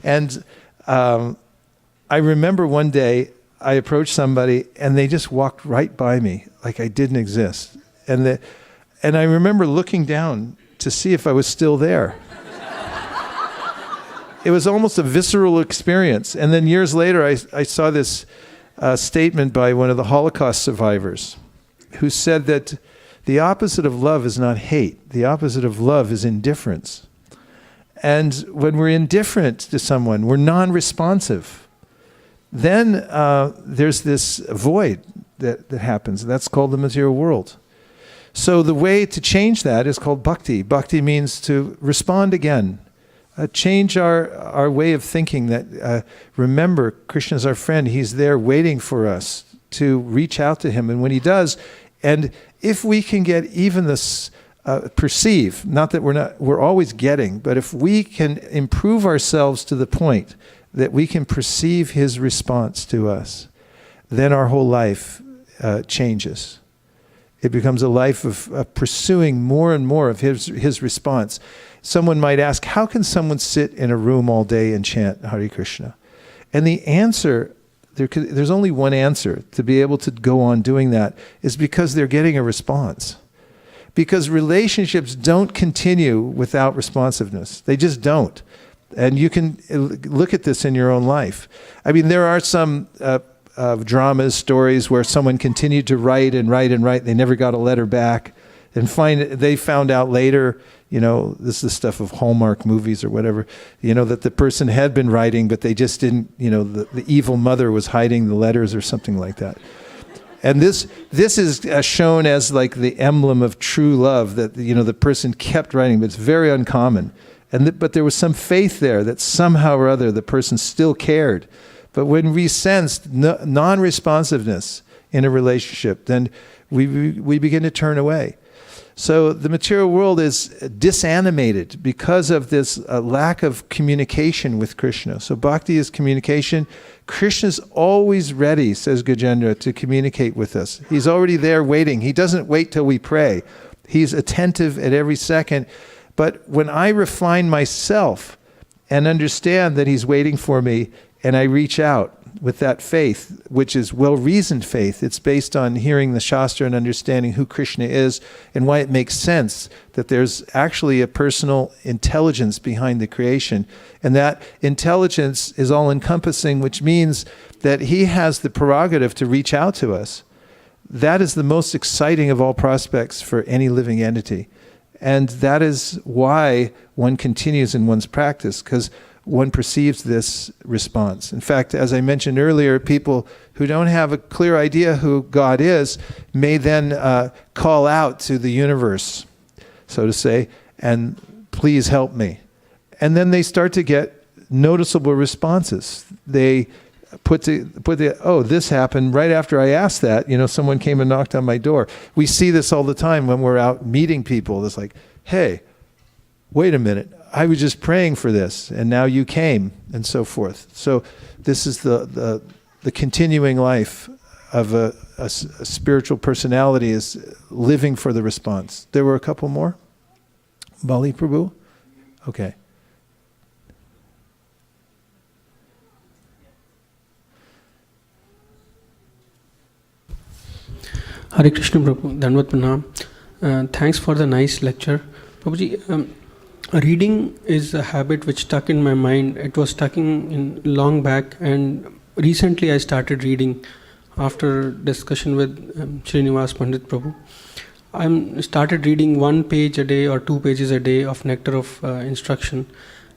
And I remember one day I approached somebody and they just walked right by me like I didn't exist. And I remember looking down to see if I was still there. It was almost a visceral experience. And then years later, I saw this statement by one of the Holocaust survivors who said that the opposite of love is not hate. The opposite of love is indifference. And when we're indifferent to someone, we're non-responsive. Then there's this void that happens. That's called the material world. So the way to change that is called bhakti. Bhakti means to respond again. Change our way of thinking that, remember, Krishna's our friend. He's there waiting for us to reach out to him. And when he does, and if we can get even this, perceive, not that we're always getting, but if we can improve ourselves to the point that we can perceive his response to us, then our whole life changes. It becomes a life of pursuing more and more of his response. Someone might ask, how can someone sit in a room all day and chant Hare Krishna? And the answer, there's only one answer to be able to go on doing that, is because they're getting a response. Because relationships don't continue without responsiveness. They just don't. And you can look at this in your own life. I mean, there are some dramas, stories where someone continued to write and write and write. They never got a letter back. And they found out later, this is the stuff of Hallmark movies or whatever, that the person had been writing, but they just didn't, the evil mother was hiding the letters or something like that. And this is shown as like the emblem of true love, that, the person kept writing, but it's very uncommon. But there was some faith there that somehow or other the person still cared. But when we sensed non-responsiveness in a relationship, then we begin to turn away. So the material world is disanimated because of this lack of communication with Krishna. So bhakti is communication. Krishna's always ready, says Gajendra, to communicate with us. He's already there waiting. He doesn't wait till we pray. He's attentive at every second. But when I refine myself and understand that he's waiting for me, and I reach out with that faith, which is well-reasoned faith. It's based on hearing the Shastra and understanding who Krishna is and why it makes sense that there's actually a personal intelligence behind the creation. And that intelligence is all-encompassing, which means that he has the prerogative to reach out to us. That is the most exciting of all prospects for any living entity. And that is why one continues in one's practice, because one perceives this response. In fact, as I mentioned earlier, people who don't have a clear idea who God is may then call out to the universe, so to say, and please help me. And then they start to get noticeable responses. They put this happened right after I asked that. Someone came and knocked on my door. We see this all the time when we're out meeting people. It's like, hey, wait a minute. I was just praying for this, and now you came, and so forth. So this is the continuing life of a spiritual personality, is living for the response. There were a couple more? Bali Prabhu? Okay. Hare Krishna Prabhu, Dandavat Pranam. Thanks for the nice lecture. Prabhuji, reading is a habit which stuck in my mind. It was stuck in long back, and recently I started reading after discussion with Srinivas Pandit Prabhu. I started reading 1 page a day or 2 pages a day of Nectar of Instruction.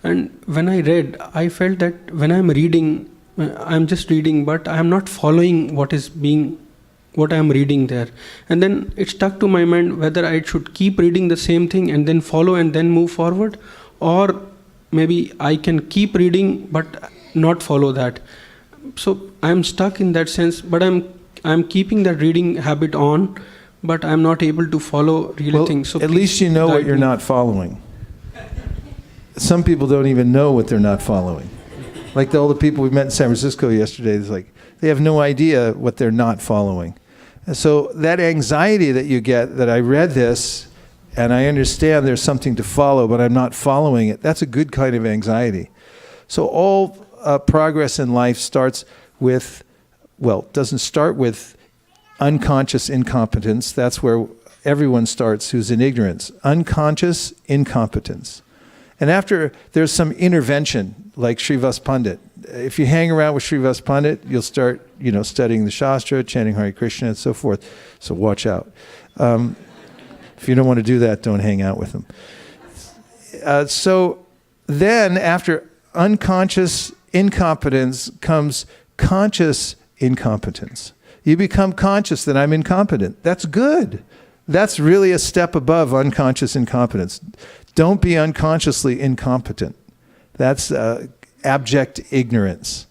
And when I read, I felt that when I'm reading, I'm just reading, but I'm not following what I'm reading there. And then it stuck to my mind whether I should keep reading the same thing and then follow and then move forward, or maybe I can keep reading but not follow that. So I'm stuck in that sense, but I'm keeping that reading habit on, but I'm not able to follow really things. So at least you know what you're not following. Some people don't even know what they're not following. Like all the people we met in San Francisco yesterday, it's like they have no idea what they're not following. And so that anxiety that you get, that I read this and I understand there's something to follow, but I'm not following it, that's a good kind of anxiety. So all progress in life starts with, well, doesn't start with unconscious incompetence. That's where everyone starts who's in ignorance. Unconscious incompetence. And after there's some intervention, like Srivas Pandit. If you hang around with Srivas Pandit, you'll start, studying the Shastra, chanting Hare Krishna, and so forth. So watch out. If you don't want to do that, don't hang out with him. So then, after unconscious incompetence comes conscious incompetence. You become conscious that I'm incompetent. That's good. That's really a step above unconscious incompetence. Don't be unconsciously incompetent. That's abject ignorance.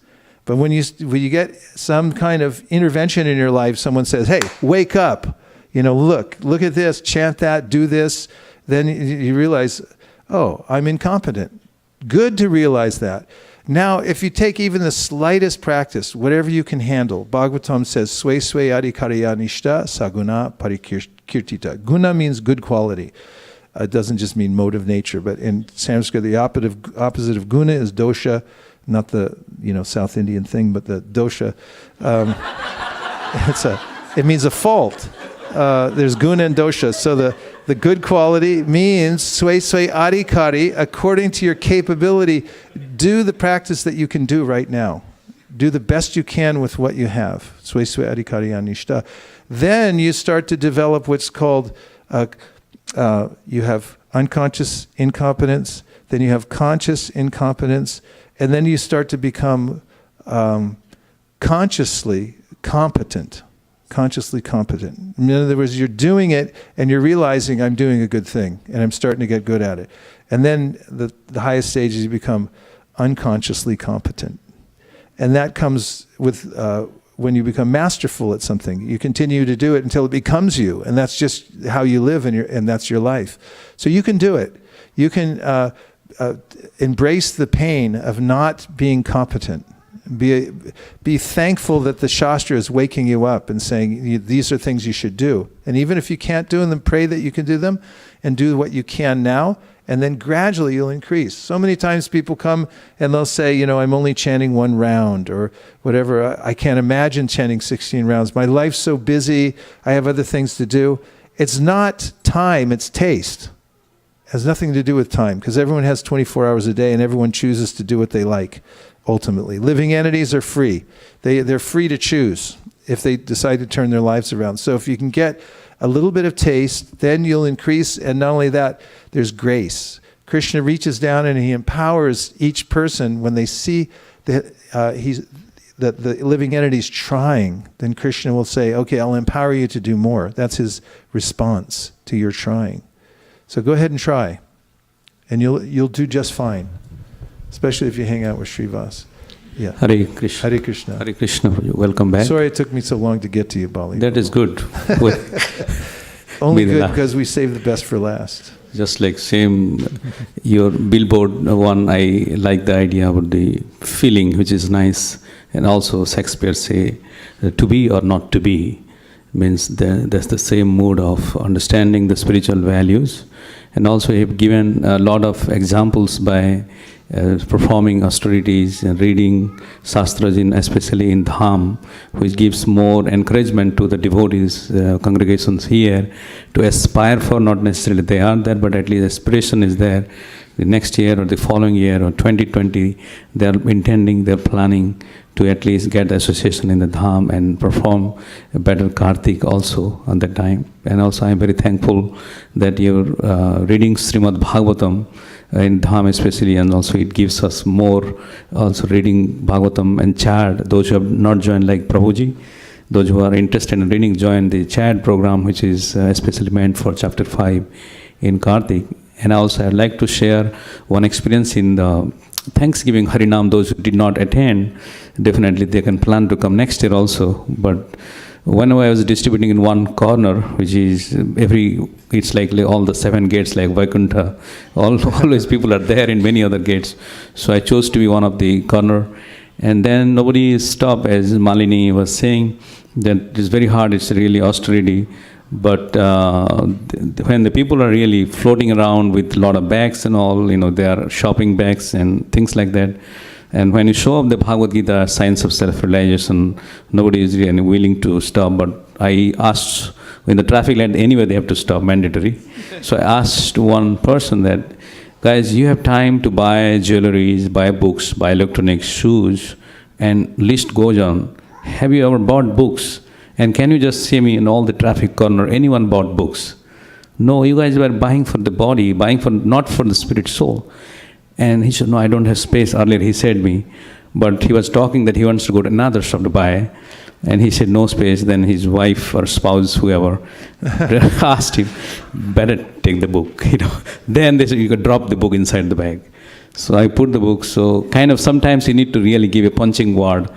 But when you get some kind of intervention in your life, someone says, hey, wake up, look at this, chant that, do this, then you realize, oh, I'm incompetent. Good to realize that. Now, if you take even the slightest practice, whatever you can handle, Bhagavatam says, Swe Swe Adhikarya Nishta Saguna Parikirtita. Guna means good quality. It doesn't just mean mode of nature, but in Sanskrit, the opposite of guna is dosha, not the South Indian thing, but the dosha. It means a fault. There's guna and dosha. So the good quality means Swe Swe Adhikari, according to your capability, do the practice that you can do right now. Do the best you can with what you have. Swe Swe Adhikari Anishta. Then you start to develop what's called, you have unconscious incompetence, then you have conscious incompetence, and then you start to become consciously competent. Consciously competent. In other words, you're doing it and you're realizing I'm doing a good thing and I'm starting to get good at it. And then the highest stage is you become unconsciously competent. And that comes with when you become masterful at something. You continue to do it until it becomes you, and that's just how you live, and that's your life. So you can do it. You can embrace the pain of not being competent. Be thankful that the Shastra is waking you up and saying, these are things you should do. And even if you can't do them, pray that you can do them, and do what you can now, and then gradually you'll increase. So many times people come and they'll say, I'm only chanting 1 round or whatever. I can't imagine chanting 16 rounds. My life's so busy. I have other things to do. It's not time, it's taste. It has nothing to do with time, because everyone has 24 hours a day and everyone chooses to do what they like, ultimately. Living entities are free. They're free to choose if they decide to turn their lives around. So if you can get a little bit of taste, then you'll increase. And not only that, there's grace. Krishna reaches down and he empowers each person when they see that the living entity's trying. Then Krishna will say, okay, I'll empower you to do more. That's his response to your trying. So go ahead and try, and you'll do just fine, especially if you hang out with Srivas. Yeah. Hare Krishna. Hare Krishna. Hare Krishna. Welcome back. Sorry it took me so long to get to you, Bali. That is good. Only good because we saved the best for last. Just like same, your billboard one, I like the idea about the feeling, which is nice. And also Shakespeare say, to be or not to be, means that's the same mood of understanding the spiritual values. And also he have given a lot of examples by performing austerities and reading Shastras, especially in Dham, which gives more encouragement to the devotees, congregations here, to aspire for, not necessarily they are there, but at least aspiration is there. The next year or the following year or 2020, they are intending, they are planning to at least get the association in the Dham and perform a better Kartik also on that time. And also I am very thankful that you're reading Srimad Bhagavatam in Dham especially, and also it gives us more, also reading Bhagavatam and Chad. Those who have not joined, like Prabhuji, those who are interested in reading, join the Chad program, which is especially meant for chapter 5 in Kartik. And also I'd like to share one experience in the Thanksgiving Harinam. Those who did not attend, definitely they can plan to come next year also. But whenever I was distributing in one corner, which is it's like all the 7 gates like Vaikuntha, always people are there in many other gates. So I chose to be one of the corner. And then nobody stopped, as Malini was saying, that it's very hard, it's really austerity. But when the people are really floating around with a lot of bags and all, they are shopping bags and things like that. And when you show up the Bhagavad Gita, Science of Self-Realization, nobody is really willing to stop. But I asked, in the traffic light, anyway they have to stop, mandatory. So I asked one person that, guys, you have time to buy jewelries, buy books, buy electronics, shoes, and list goes on. Have you ever bought books? And can you just see me in all the traffic corner, anyone bought books? No, you guys were buying for the body, not for the spirit soul. And he said, no, I don't have space. Earlier he said me, but he was talking that he wants to go to another shop to buy. And he said, no space. Then his wife or spouse, whoever, asked him, better take the book. Then they said, you could drop the book inside the bag. So I put the book. So kind of sometimes you need to really give a punching word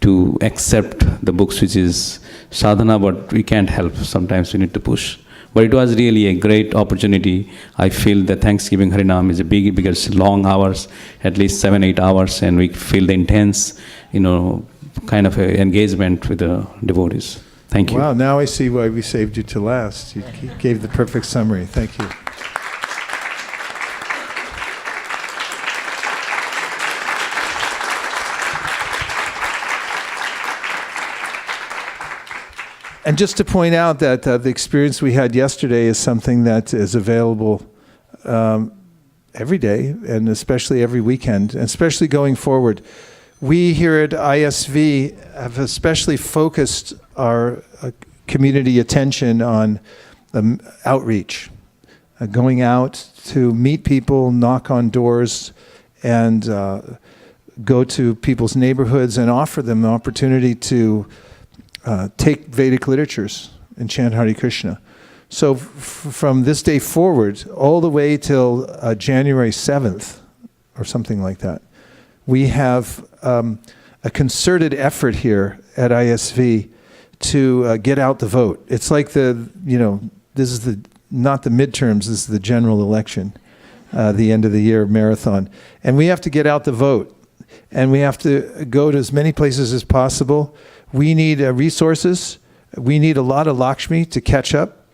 to accept the books, which is sadhana, but we can't help. Sometimes we need to push. But it was really a great opportunity. I feel that Thanksgiving Harinam is because long hours, at least 7-8 hours, and we feel the intense, kind of a engagement with the devotees. Thank you. Wow, now I see why we saved you to last. You gave the perfect summary. Thank you. And just to point out that the experience we had yesterday is something that is available every day, and especially every weekend, and especially going forward. We here at ISV have especially focused our community attention on outreach, going out to meet people, knock on doors, and go to people's neighborhoods and offer them the opportunity to take Vedic literatures and chant Hare Krishna. So from this day forward, all the way till January 7th, or something like that, we have a concerted effort here at ISV to get out the vote. It's like this is not the midterms, this is the general election, the end of the year marathon. And we have to get out the vote. And we have to go to as many places as possible. We need resources. We need a lot of Lakshmi to catch up.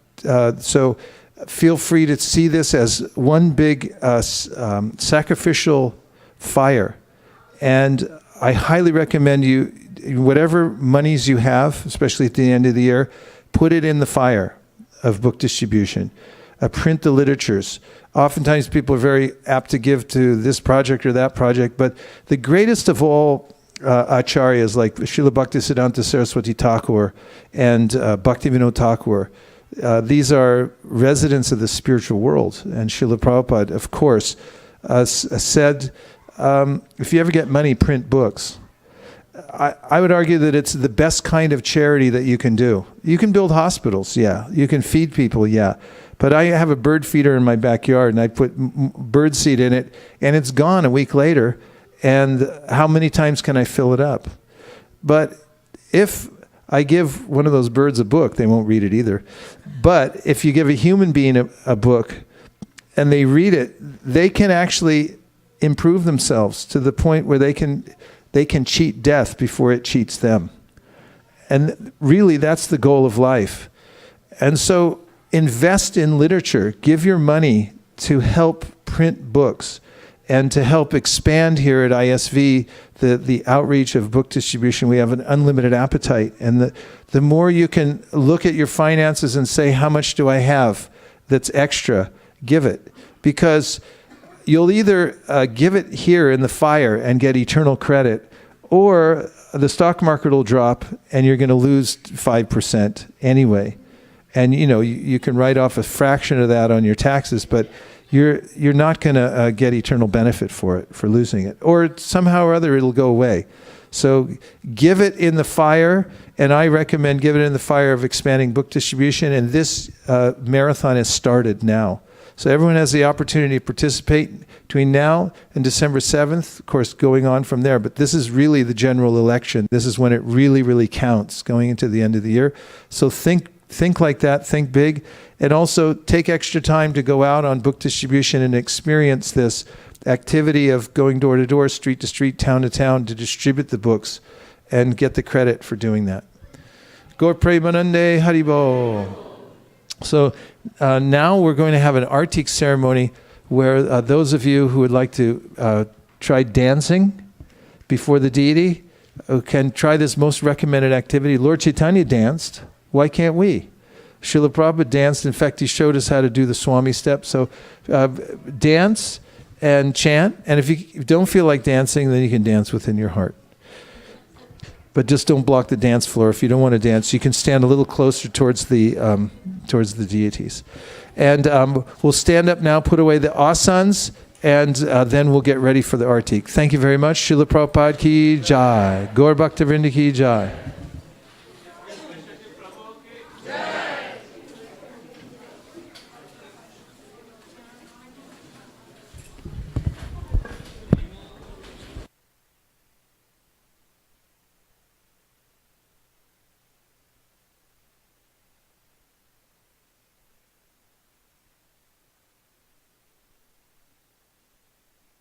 So feel free to see this as one big sacrificial fire. And I highly recommend you, whatever monies you have, especially at the end of the year, put it in the fire of book distribution. Print the literatures. Oftentimes people are very apt to give to this project or that project, but the greatest of all acharyas like Srila Bhaktisiddhanta Saraswati Thakur and Bhaktivinoda Thakur, these are residents of the spiritual world. And Srila Prabhupada, of course, said, if you ever get money, print books. I would argue that it's the best kind of charity that you can do. You can build hospitals, yeah. You can feed people, yeah. But I have a bird feeder in my backyard, and I put bird seed in it, and it's gone a week later. And how many times can I fill it up? But if I give one of those birds a book, they won't read it either. But if you give a human being a book, and they read it, they can actually improve themselves to the point where they can cheat death before it cheats them. And really, that's the goal of life. And so invest in literature. Give your money to help print books and to help expand here at ISV the outreach of book distribution. We have an unlimited appetite. And the more you can look at your finances and say, how much do I have that's extra, give it. Because you'll either give it here in the fire and get eternal credit, or the stock market will drop and you're going to lose 5% anyway. And you can write off a fraction of that on your taxes, but you're not going to get eternal benefit for losing it. Or somehow or other it'll go away. So give it in the fire, and I recommend give it in the fire of expanding book distribution. And this marathon has started now. So everyone has the opportunity to participate between now and December 7th, of course, going on from there. But this is really the general election. This is when it really, really counts going into the end of the year. So think like that, think big, and also take extra time to go out on book distribution and experience this activity of going door to door, street to street, town to town to distribute the books and get the credit for doing that. Gaur Premanande Haribo. So now we're going to have an Artik ceremony where those of you who would like to try dancing before the deity can try this most recommended activity. Lord Chaitanya danced. Why can't we? Srila Prabhupada danced. In fact, he showed us how to do the Swami step. So dance and chant. And if you don't feel like dancing, then you can dance within your heart. But just don't block the dance floor. If you don't want to dance, you can stand a little closer towards the deities. And we'll stand up now, put away the asanas, and then we'll get ready for the Artik. Thank you very much. Srila Prabhupada ki jai. Gaur Bhakta Vrinda ki jai.